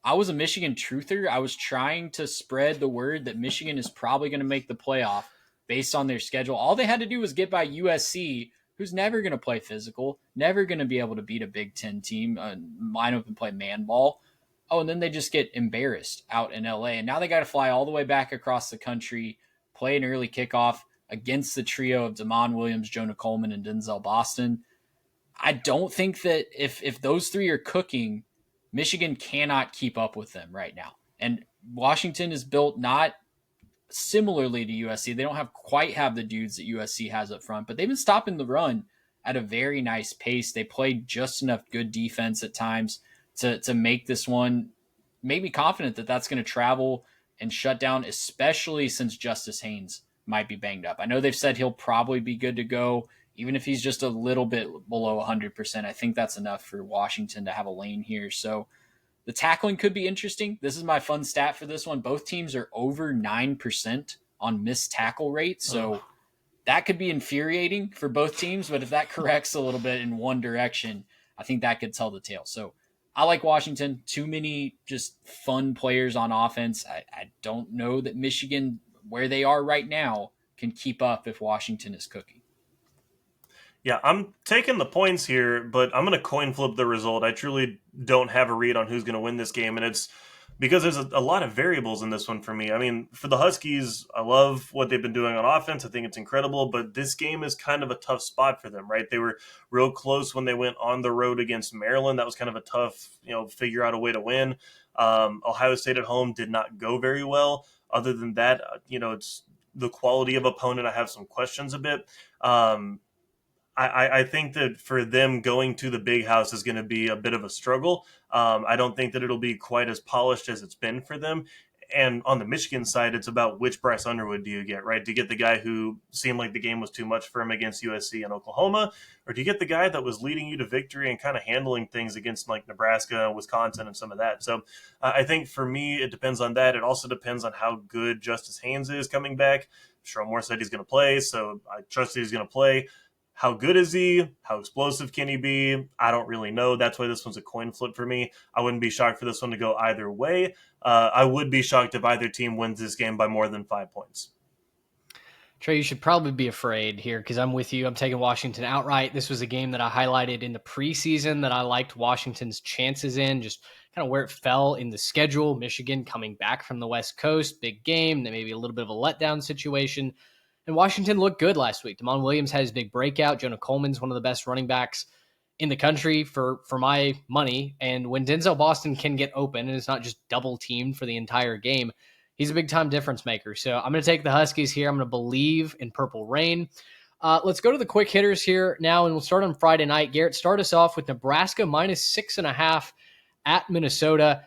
I was a Michigan truther. I was trying to spread the word that Michigan is probably going to make the playoff based on their schedule. All they had to do was get by USC, who's never going to play physical, never going to be able to beat a Big Ten team, line up and play man ball. Oh, and then they just get embarrassed out in LA. And now they got to fly all the way back across the country, play an early kickoff against the trio of Damon Williams, Jonah Coleman, and Denzel Boston. I don't think that if those three are cooking, Michigan cannot keep up with them right now. And Washington is built not similarly to USC. They don't quite have the dudes that USC has up front, but they've been stopping the run at a very nice pace. They played just enough good defense at times to make this one, make me confident that that's going to travel and shut down, especially since Justice Haynes might be banged up. I know they've said he'll probably be good to go even if he's just a little bit below 100%, I think that's enough for Washington to have a lane here. So the tackling could be interesting. This is my fun stat for this one. Both teams are over 9% on missed tackle rate. So that could be infuriating for both teams. But if that corrects a little bit in one direction, I think that could tell the tale. So I like Washington. Too many just fun players on offense. I don't know that Michigan, where they are right now, can keep up if Washington is cooking. Yeah, I'm taking the points here, but I'm going to coin flip the result. I truly don't have a read on who's going to win this game, and it's because there's a lot of variables in this one for me. I mean, for the Huskies, I love what they've been doing on offense. I think it's incredible, but this game is kind of a tough spot for them, right? They were real close when they went on the road against Maryland. That was kind of a tough, figure out a way to win. Ohio State at home did not go very well. Other than that, it's the quality of opponent. I have some questions a bit. I think that for them going to the big house is going to be a bit of a struggle. I don't think that it'll be quite as polished as it's been for them. And on the Michigan side, it's about which Bryce Underwood do you get, right? Do you get the guy who seemed like the game was too much for him against USC and Oklahoma? Or do you get the guy that was leading you to victory and kind of handling things against like Nebraska, Wisconsin, and some of that? So I think for me, it depends on that. It also depends on how good Justice Haynes is coming back. Sherrone said he's going to play, so I trust that he's going to play. How good is he? How explosive can he be? I don't really know. That's why this one's a coin flip for me. I wouldn't be shocked for this one to go either way. I would be shocked if either team wins this game by more than 5 points. Trey, you should probably be afraid here because I'm with you. I'm taking Washington outright. This was a game that I highlighted in the preseason that I liked Washington's chances in, just kind of where it fell in the schedule. Michigan coming back from the West Coast, big game, then maybe a little bit of a letdown situation. And Washington looked good last week. Damon Williams had his big breakout. Jonah Coleman's one of the best running backs in the country for my money. And when Denzel Boston can get open, and it's not just double teamed for the entire game, he's a big time difference maker. So I'm going to take the Huskies here. I'm going to believe in Purple Rain. Let's go to the quick hitters here now, and we'll start on Friday night. Garrett, start us off with Nebraska minus 6.5 at Minnesota.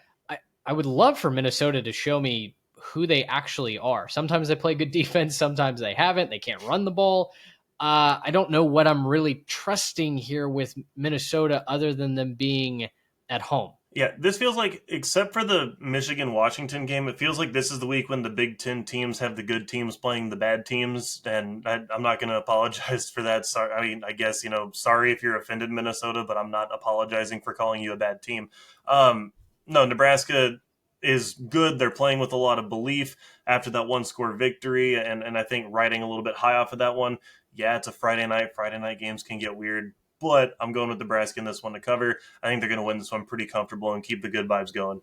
I would love for Minnesota to show me who they actually are. Sometimes they play good defense. Sometimes they haven't. They can't run the ball. I don't know what I'm really trusting here with Minnesota other than them being at home. Yeah, this feels like, except for the Michigan-Washington game, it feels like this is the week when the Big Ten teams have the good teams playing the bad teams, and I'm not going to apologize for that. Sorry, I mean, I guess, sorry if you're offended, Minnesota, but I'm not apologizing for calling you a bad team. No, Nebraska is good. They're playing with a lot of belief after that one-score victory, and I think riding a little bit high off of that one. Yeah, it's a Friday night. Friday night games can get weird, but I'm going with Nebraska in this one to cover. I think they're going to win this one pretty comfortable and keep the good vibes going.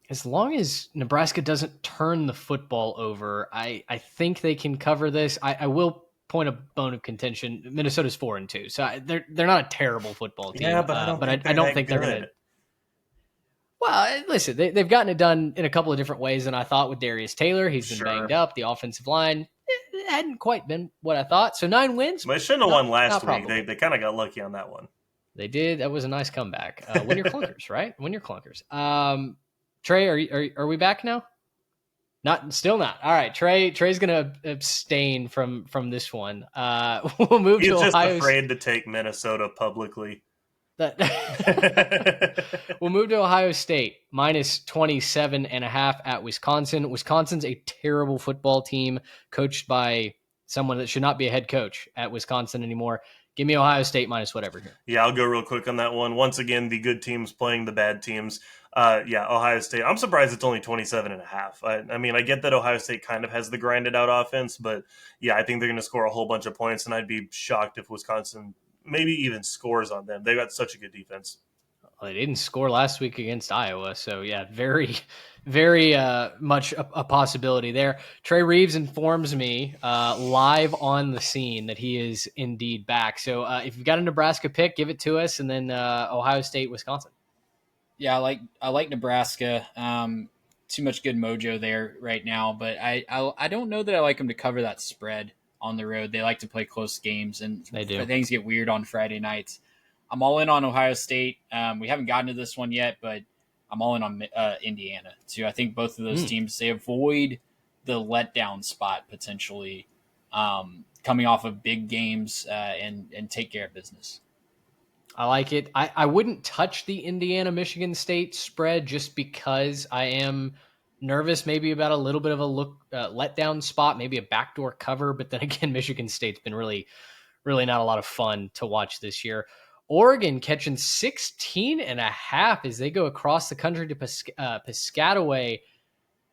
As long as Nebraska doesn't turn the football over, I think they can cover this. I will point a bone of contention. Minnesota's 4-2, so they're not a terrible football team. Yeah, but I don't think they're going to. Well, listen, they've gotten it done in a couple of different ways than I thought with Darius Taylor. He's been banged up. The offensive line it hadn't quite been what I thought. So 9 wins. But they shouldn't have won last week. They kind of got lucky on that one. They did. That was a nice comeback. Win your clunkers, right? Win your clunkers. Trey, are we back now? Still not. All right, Trey's gonna abstain from this one. We'll move to Ohio. He's just afraid to take Minnesota publicly. We'll move to Ohio State minus 27.5 at Wisconsin. Wisconsin's a terrible football team coached by someone that should not be a head coach at Wisconsin anymore. Give me Ohio State minus whatever here. Yeah, I'll go real quick on that one. Once again, the good teams playing the bad teams. Ohio State. I'm surprised it's only 27.5. I mean, I get that Ohio State kind of has the grinded out offense, but yeah, I think they're going to score a whole bunch of points, and I'd be shocked if Wisconsin maybe even scores on them. They got such a good defense. Well, they didn't score last week against Iowa, so yeah, very, very much a possibility there. Trey Reeves informs me live on the scene that he is indeed back. So if you've got a Nebraska pick, give it to us, and then Ohio State, Wisconsin. Yeah, I like Nebraska. Too much good mojo there right now, but I don't know that I like them to cover that spread on the road. They like to play close games, and they do. Things get weird on Friday nights. I'm all in on Ohio State. We haven't gotten to this one yet, but I'm all in on Indiana too. I think both of those teams, they avoid the letdown spot potentially coming off of big games and take care of business. I like it. I wouldn't touch the Indiana-Michigan State spread just because I am nervous maybe about a little bit of a letdown spot, maybe a backdoor cover. But then again, Michigan State's been really not a lot of fun to watch this year. Oregon catching 16.5 as they go across the country to Piscataway.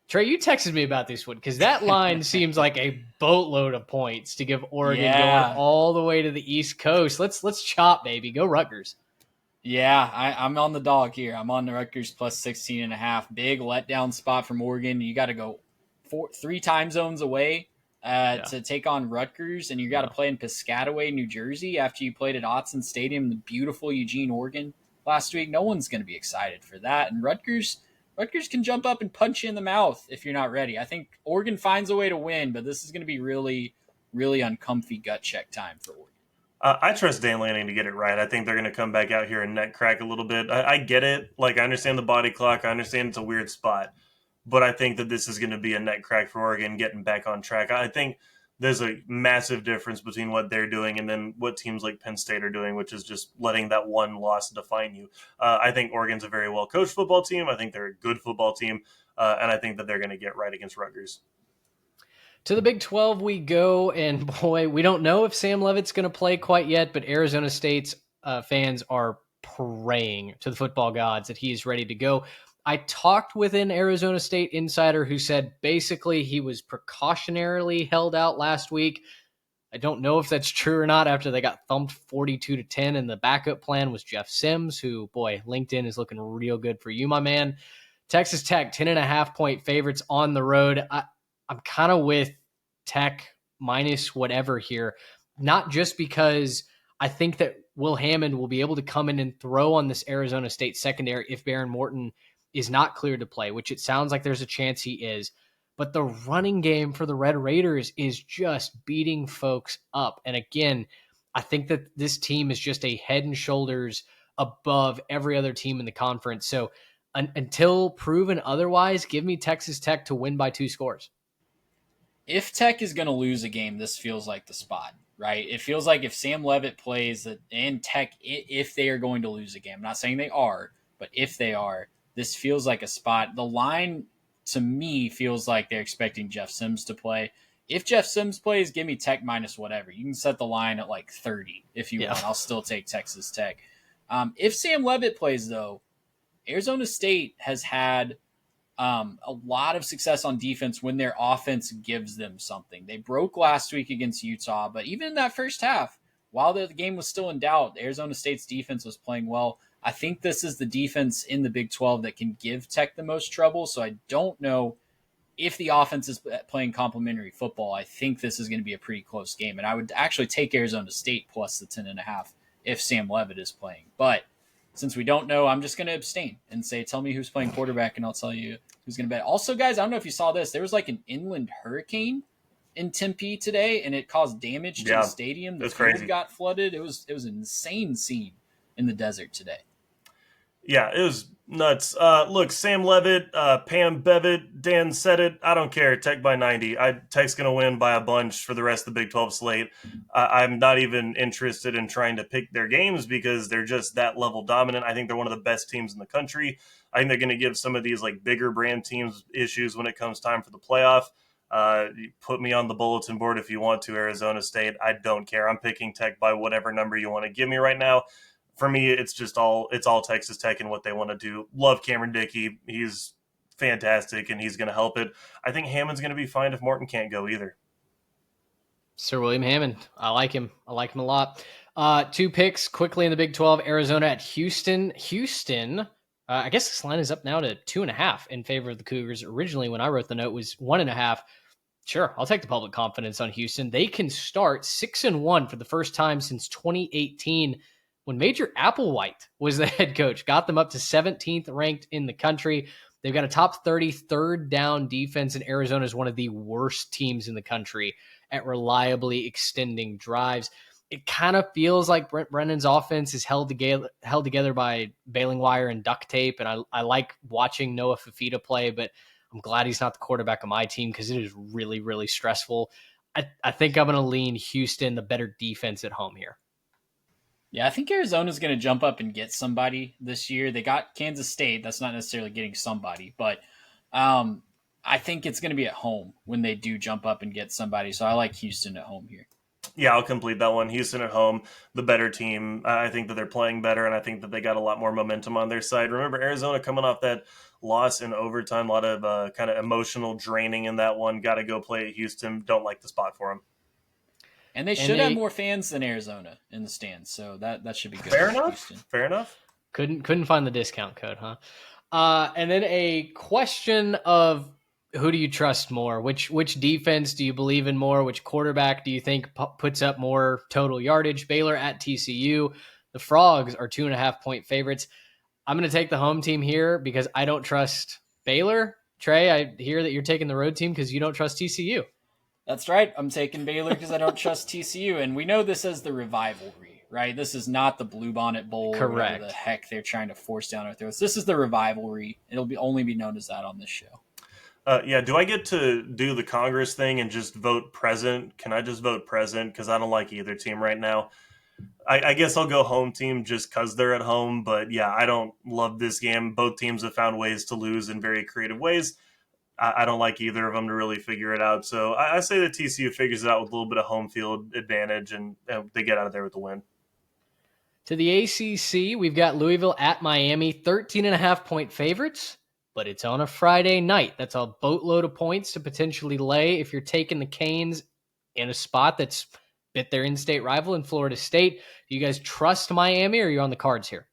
Trey, you texted me about this one because that line seems like a boatload of points to give Oregon going all the way to the East Coast. Let's chop, baby. Go Rutgers. Yeah, I'm on the dog here. I'm on the Rutgers plus 16.5. Big letdown spot from Oregon. You got to go 3 time zones away to take on Rutgers, and you got to play in Piscataway, New Jersey, after you played at Autzen Stadium, the beautiful Eugene, Oregon last week. No one's going to be excited for that, and Rutgers can jump up and punch you in the mouth if you're not ready. I think Oregon finds a way to win, but this is going to be really, really uncomfy gut check time for Oregon. I trust Dan Lanning to get it right. I think they're going to come back out here and net crack a little bit. I get it. Like, I understand the body clock. I understand it's a weird spot. But I think that this is going to be a net crack for Oregon getting back on track. I think there's a massive difference between what they're doing and then what teams like Penn State are doing, which is just letting that one loss define you. I think Oregon's a very well-coached football team. I think they're a good football team. And I think that they're going to get right against Rutgers. To the Big 12 we go, and boy, we don't know if Sam Leavitt's going to play quite yet, but Arizona State's fans are praying to the football gods that he is ready to go. I talked with an Arizona State insider who said basically he was precautionarily held out last week. I don't know if that's true or not after they got thumped 42-10, and the backup plan was Jeff Sims, who, boy, LinkedIn is looking real good for you, my man. Texas Tech, 10.5-point favorites on the road. I'm kind of with Tech minus whatever here, not just because I think that Will Hammond will be able to come in and throw on this Arizona State secondary if Baron Morton is not cleared to play, which it sounds like there's a chance he is. But the running game for the Red Raiders is just beating folks up. And again, I think that this team is just a head and shoulders above every other team in the conference. So until proven otherwise, give me Texas Tech to win by 2 scores. If Tech is going to lose a game, this feels like the spot, right? It feels like if Sam Leavitt plays and Tech, if they are going to lose a game, I'm not saying they are, but if they are, this feels like a spot. The line, to me, feels like they're expecting Jeff Sims to play. If Jeff Sims plays, give me Tech minus whatever. You can set the line at like 30 if you want. I'll still take Texas Tech. If Sam Leavitt plays, though, Arizona State has had a lot of success on defense when their offense gives them something. They broke last week against Utah, but even in that first half, while the game was still in doubt, Arizona State's defense was playing well. I think this is the defense in the Big 12 that can give Tech the most trouble, so I don't know if the offense is playing complementary football. I think this is going to be a pretty close game, and I would actually take Arizona State plus the 10.5 if Sam Leavitt is playing. But since we don't know, I'm just going to abstain and say, tell me who's playing quarterback, and I'll tell you who's going to bet. Also, guys, I don't know if you saw this. There was like an inland hurricane in Tempe today, and it caused damage to the stadium. The field got flooded. It was an insane scene in the desert today. Yeah, it was nuts. Look, Sam Leavitt, Pam Bevitt, Dan said it. I don't care. Tech by 90. Tech's going to win by a bunch for the rest of the Big 12 slate. I'm not even interested in trying to pick their games because they're just that level dominant. I think they're one of the best teams in the country. I think they're going to give some of these like bigger brand teams issues when it comes time for the playoff. You put me on the bulletin board if you want to, Arizona State. I don't care. I'm picking Tech by whatever number you want to give me right now. For me, it's all Texas Tech and what they want to do. Love Cameron Dickey. He's fantastic, and he's going to help it. I think Hammond's going to be fine if Morton can't go either. Sir William Hammond. I like him. I like him a lot. 2 picks quickly in the Big 12. Arizona at Houston. Houston, I guess this line is up now to 2.5 in favor of the Cougars. Originally, when I wrote the note, was 1.5. Sure, I'll take the public confidence on Houston. They can start 6-1 for the first time since 2018. When Major Applewhite was the head coach, got them up to 17th ranked in the country. They've got a top 30 third down defense, and Arizona is one of the worst teams in the country at reliably extending drives. It kind of feels like Brent Brennan's offense is held together by baling wire and duct tape, and I like watching Noah Fafita play, but I'm glad he's not the quarterback of my team because it is really, really stressful. I think I'm going to lean Houston, the better defense at home here. Yeah, I think Arizona's going to jump up and get somebody this year. They got Kansas State. That's not necessarily getting somebody, but I think it's going to be at home when they do jump up and get somebody. So I like Houston at home here. Yeah, I'll complete that one. Houston at home, the better team. I think that they're playing better, and I think that they got a lot more momentum on their side. Remember, Arizona coming off that loss in overtime, a lot of kind of emotional draining in that one. Got to go play at Houston. Don't like the spot for them. And they should have more fans than Arizona in the stands, so that should be good. Fair enough. Houston. Fair enough. Couldn't find the discount code, huh? And then a question of who do you trust more? Which defense do you believe in more? Which quarterback do you think puts up more total yardage? Baylor at TCU. The Frogs are 2.5-point favorites. I'm going to take the home team here because I don't trust Baylor. Trey, I hear that you're taking the road team because you don't trust TCU. That's right. I'm taking Baylor because I don't trust TCU. And we know this as the Rivalry, right? This is not the Bluebonnet Bowl. Correct. Or whatever the heck they're trying to force down our throats. This is the Rivalry. It'll only be known as that on this show. Yeah, do I get to do the Congress thing and just vote present? Can I just vote present? Because I don't like either team right now. I guess I'll go home team just because they're at home. But yeah, I don't love this game. Both teams have found ways to lose in very creative ways. I don't like either of them to really figure it out. So I say that TCU figures it out with a little bit of home field advantage, and they get out of there with the win. To the ACC, we've got Louisville at Miami, 13.5-point favorites, but it's on a Friday night. That's a boatload of points to potentially lay if you're taking the Canes in a spot that's bit their in-state rival in Florida State. Do you guys trust Miami, or are you on the cards here?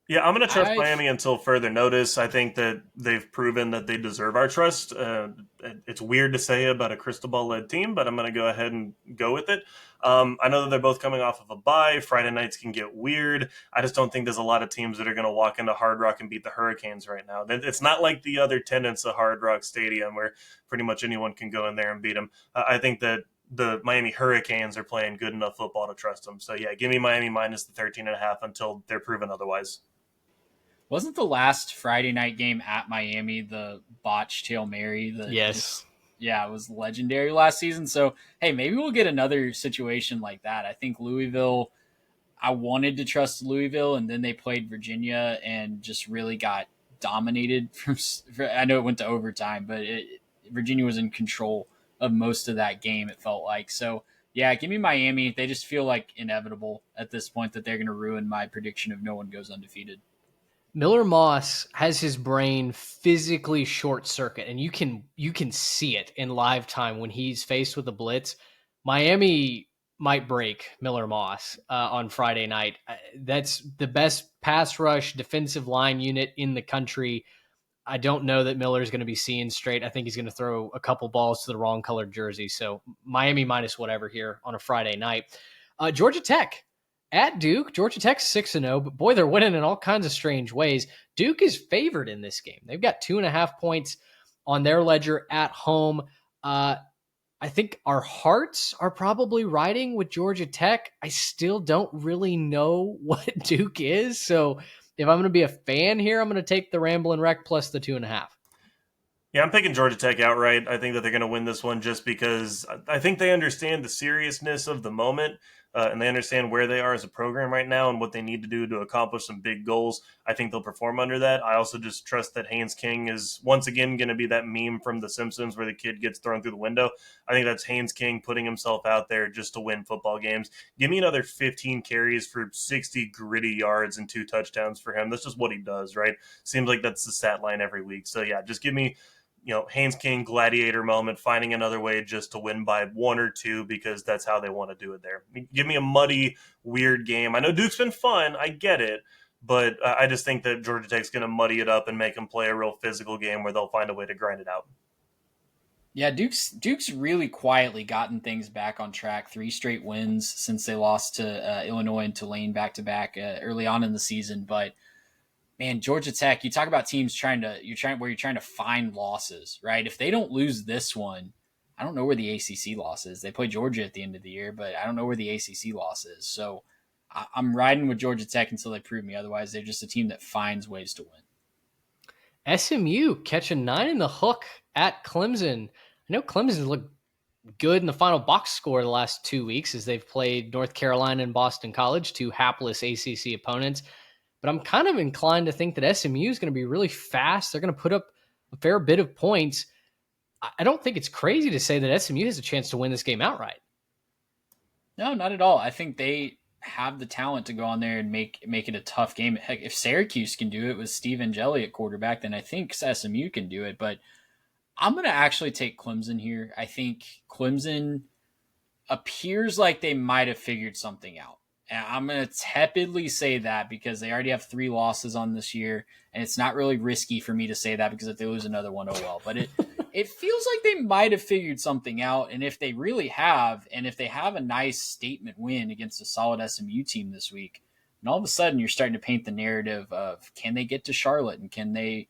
Yeah, I'm going to trust Miami until further notice. I think that they've proven that they deserve our trust. It's weird to say about a crystal ball-led team, but I'm going to go ahead and go with it. I know that they're both coming off of a bye. Friday nights can get weird. I just don't think there's a lot of teams that are going to walk into Hard Rock and beat the Hurricanes right now. It's not like the other tenants of Hard Rock Stadium where pretty much anyone can go in there and beat them. I think that the Miami Hurricanes are playing good enough football to trust them. So, yeah, give me Miami minus the 13.5 until they're proven otherwise. Wasn't the last Friday night game at Miami the botched Hail Mary? Yes. Yeah, it was legendary last season. So, hey, maybe we'll get another situation like that. I think Louisville, I wanted to trust Louisville, and then they played Virginia and just really got dominated. I know it went to overtime, but Virginia was in control of most of that game, it felt like. So, yeah, give me Miami. They just feel like inevitable at this point that they're going to ruin my prediction of no one goes undefeated. Miller Moss has his brain physically short circuit, and you can see it in live time when he's faced with a blitz. Miami might break Miller Moss on Friday night. That's the best pass rush defensive line unit in the country. I don't know that Miller's going to be seeing straight. I think he's going to throw a couple balls to the wrong colored jersey. So Miami minus whatever here on a Friday night. Georgia Tech at Duke. Georgia Tech's 6-0, but boy, they're winning in all kinds of strange ways. Duke is favored in this game. They've got 2.5 points on their ledger at home. I think our hearts are probably riding with Georgia Tech. I still don't really know what Duke is. So if I'm going to be a fan here, I'm going to take the Ramblin' Wreck plus the 2.5. Yeah, I'm picking Georgia Tech outright. I think that they're going to win this one just because I think they understand the seriousness of the moment. And they understand where they are as a program right now and what they need to do to accomplish some big goals. I think they'll perform under that. I also just trust that Haynes King is once again going to be that meme from The Simpsons where the kid gets thrown through the window. I think that's Haynes King putting himself out there just to win football games. Give me another 15 carries for 60 gritty yards and 2 touchdowns for him. That's just what he does, right? Seems like that's the stat line every week. So, yeah, just give me Haynes King gladiator moment, finding another way just to win by 1 or 2 because that's how they want to do it there. Give me a muddy, weird game. I know Duke's been fun. I get it. But I just think that Georgia Tech's going to muddy it up and make them play a real physical game where they'll find a way to grind it out. Yeah, Duke's really quietly gotten things back on track. 3 straight wins since they lost to Illinois and Tulane back-to-back early on in the season. But man, Georgia Tech, you talk about teams trying to find losses, right? If they don't lose this one, I don't know where the ACC loss is. They play Georgia at the end of the year, but I don't know where the ACC loss is. So I'm riding with Georgia Tech until they prove me otherwise. They're just a team that finds ways to win. SMU catching 9 in the hook at Clemson. I know Clemson looked good in the final box score the last 2 weeks as they've played North Carolina and Boston College, two hapless ACC opponents. But I'm kind of inclined to think that SMU is going to be really fast. They're going to put up a fair bit of points. I don't think it's crazy to say that SMU has a chance to win this game outright. No, not at all. I think they have the talent to go on there and make it a tough game. Heck, if Syracuse can do it with Steve Angeli at quarterback, then I think SMU can do it. But I'm going to actually take Clemson here. I think Clemson appears like they might have figured something out. And I'm going to tepidly say that because they already have 3 losses on this year, and it's not really risky for me to say that because if they lose another one, oh well. But it feels like they might have figured something out, and if they really have, and if they have a nice statement win against a solid SMU team this week, and all of a sudden you're starting to paint the narrative of can they get to Charlotte and can they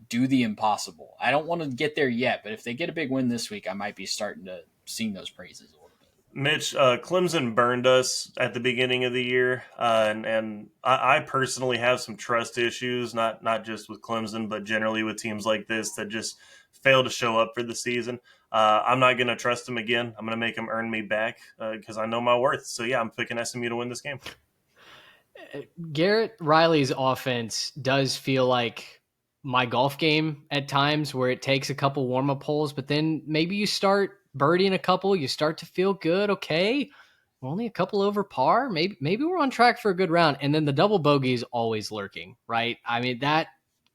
do the impossible? I don't want to get there yet, but if they get a big win this week, I might be starting to sing those praises a little bit. Mitch, Clemson burned us at the beginning of the year, and I personally have some trust issues, not just with Clemson, but generally with teams like this that just fail to show up for the season. I'm not going to trust them again. I'm going to make them earn me back because I know my worth. So, yeah, I'm picking SMU to win this game. Garrett Riley's offense does feel like my golf game at times where it takes a couple warm-up holes, but then maybe you start birdieing a couple, you start to feel good. Okay, we're only a couple over par. Maybe we're on track for a good round. And then the double bogey is always lurking, right? I mean, that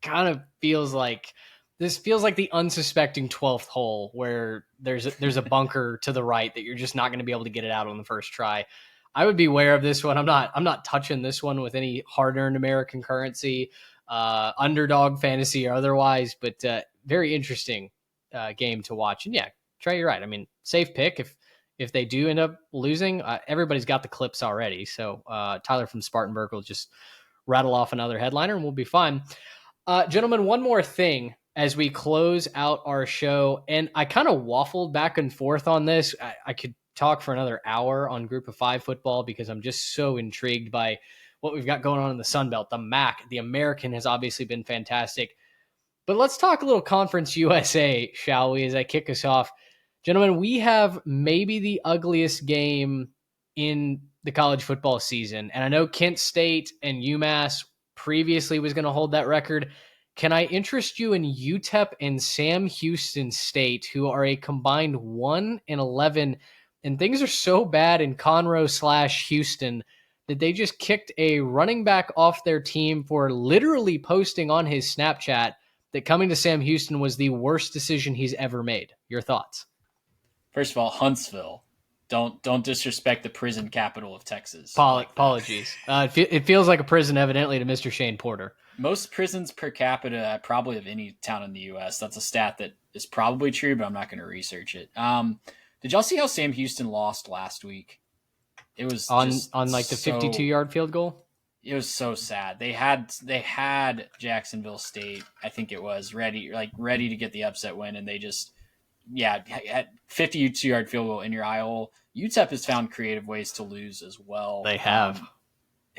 kind of feels like the unsuspecting 12th hole where there's a bunker to the right that you're just not going to be able to get it out on the first try. I would be aware of this one. I'm not touching this one with any hard-earned American currency, underdog fantasy or otherwise, but very interesting game to watch. And yeah, Trey, you're right. I mean, safe pick. If they do end up losing, everybody's got the clips already. So Tyler from Spartanburg will just rattle off another headliner and we'll be fine. Gentlemen, one more thing as we close out our show. And I kind of waffled back and forth on this. I could talk for another hour on Group of 5 football because I'm just so intrigued by what we've got going on in the Sun Belt. The MAC, the American, has obviously been fantastic. But let's talk a little Conference USA, shall we, as I kick us off. Gentlemen, we have maybe the ugliest game in the college football season. And I know Kent State and UMass previously was going to hold that record. Can I interest you in UTEP and Sam Houston State, who are a combined 1-11, and things are so bad in Conroe/Houston that they just kicked a running back off their team for literally posting on his Snapchat that coming to Sam Houston was the worst decision he's ever made. Your thoughts? First of all, Huntsville. Don't disrespect the prison capital of Texas. Apologies. It feels like a prison, evidently, to Mr. Shane Porter. Most prisons per capita, probably of any town in the U.S. That's a stat that is probably true, but I'm not going to research it. Did y'all see how Sam Houston lost last week? It was on like the 52-yard field goal. It was so sad. They had Jacksonville State, I think it was, ready to get the upset win, and they just at 52-yard field goal in your eye hole. UTEP has found creative ways to lose as well. They have.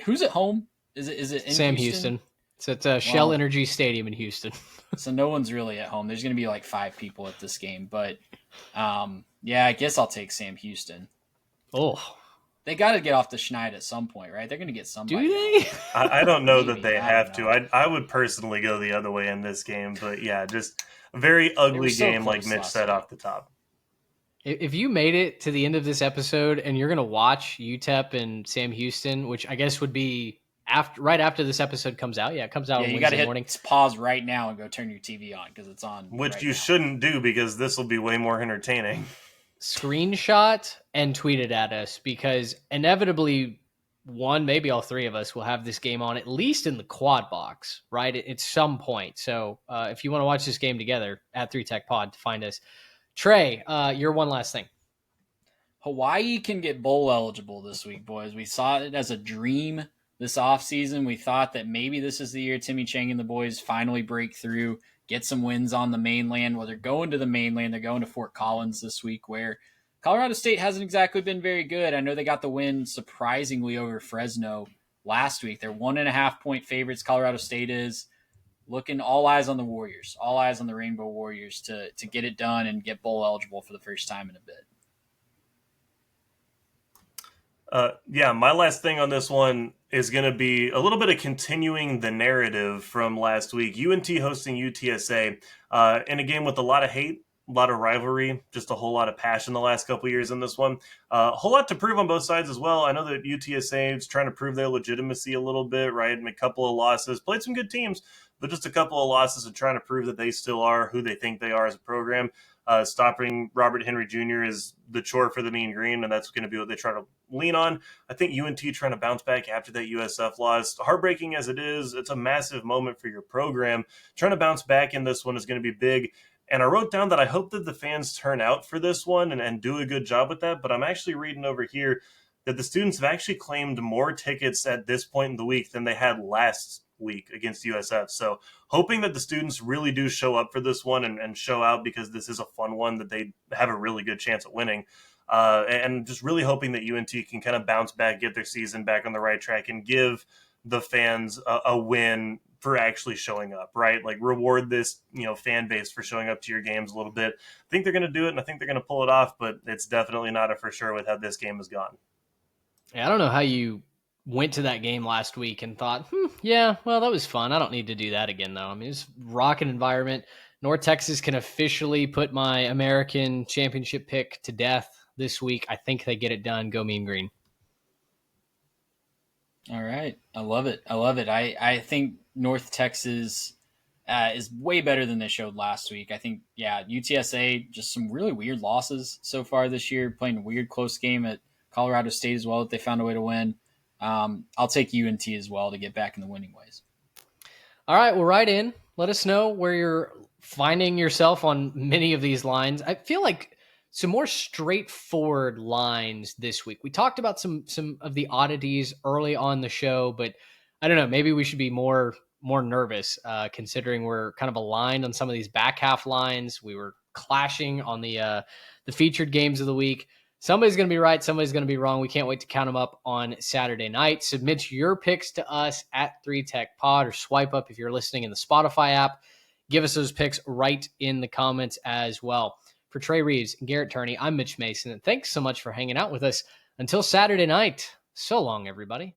Who's at home? Is it in Sam Houston? It's at Shell Energy Stadium in Houston. So no one's really at home. There's going to be like 5 people at this game, but I guess I'll take Sam Houston. Oh. They got to get off the schneid at some point, right? They're going to get somebody. Do they? I don't know that they have to. I would personally go the other way in this game, but yeah, just a very ugly game, like Mitch said off the top. If you made it to the end of this episode and you're going to watch UTEP and Sam Houston, which I guess would be right after this episode comes out. Yeah, it comes out you Wednesday morning. Pause right now and go turn your TV on because it's on. Which right you now. Shouldn't do because this will be way more entertaining. Screenshot and tweet it at us because inevitably one, maybe all 3 of us will have this game on at least in the quad box, right? At some point. So if you want to watch this game together at 3Tech Pod to find us. Trey, your one last thing. Hawaii can get bowl eligible this week, boys. We saw it as a dream this offseason. We thought that maybe this is the year Timmy Chang and the boys finally break through, get some wins on the mainland. Well, they're going to the mainland. They're going to Fort Collins this week, where Colorado State hasn't exactly been very good. I know they got the win surprisingly over Fresno last week. They're 1.5-point favorites. Colorado State is looking all eyes on the Warriors, all eyes on the Rainbow Warriors to get it done and get bowl eligible for the first time in a bit. Yeah, my last thing on this one is going to be a little bit of continuing the narrative from last week. UNT hosting UTSA in a game with a lot of hate, a lot of rivalry, just a whole lot of passion the last couple years in this one. A whole lot to prove on both sides as well. I know that UTSA is trying to prove their legitimacy a little bit, right? And a couple of losses, played some good teams, but just a couple of losses and trying to prove that they still are who they think they are as a program. Stopping Robert Henry Jr. is the chore for the Mean Green, and that's going to be what they try to lean on. I think UNT trying to bounce back after that USF loss, heartbreaking as it is, it's a massive moment for your program. Trying to bounce back in this one is going to be big. And I wrote down that I hope that the fans turn out for this one and do a good job with that. But I'm actually reading over here that the students have actually claimed more tickets at this point in the week than they had last week against USF. So hoping that the students really do show up for this one and show out, because this is a fun one that they have a really good chance at winning. And just really hoping that UNT can kind of bounce back, get their season back on the right track, and give the fans a win for actually showing up, right? Like reward this, fan base for showing up to your games a little bit. I think they're going to do it, and I think they're going to pull it off, but it's definitely not a for sure with how this game has gone. Yeah, I don't know how you went to that game last week and thought, yeah, well, that was fun. I don't need to do that again, though. I mean, it's a rocking environment. North Texas can officially put my American championship pick to death this week. I think they get it done. Go Mean Green. All right. I love it. I think North Texas is way better than they showed last week. I think, UTSA, just some really weird losses so far this year, playing a weird close game at Colorado State as well that they found a way to win. I'll take UNT as well to get back in the winning ways. All right, well, write in. Let us know where you're finding yourself on many of these lines. I feel like some more straightforward lines this week. We talked about some of the oddities early on the show, but I don't know, maybe we should be more nervous considering we're kind of aligned on some of these back half lines. We were clashing on the featured games of the week. Somebody's going to be right. Somebody's going to be wrong. We can't wait to count them up on Saturday night. Submit your picks to us at 3TechPod, or swipe up if you're listening in the Spotify app. Give us those picks right in the comments as well. For Trey Reeves and Garrett Turney, I'm Mitch Mason, and thanks so much for hanging out with us. Until Saturday night, so long, everybody.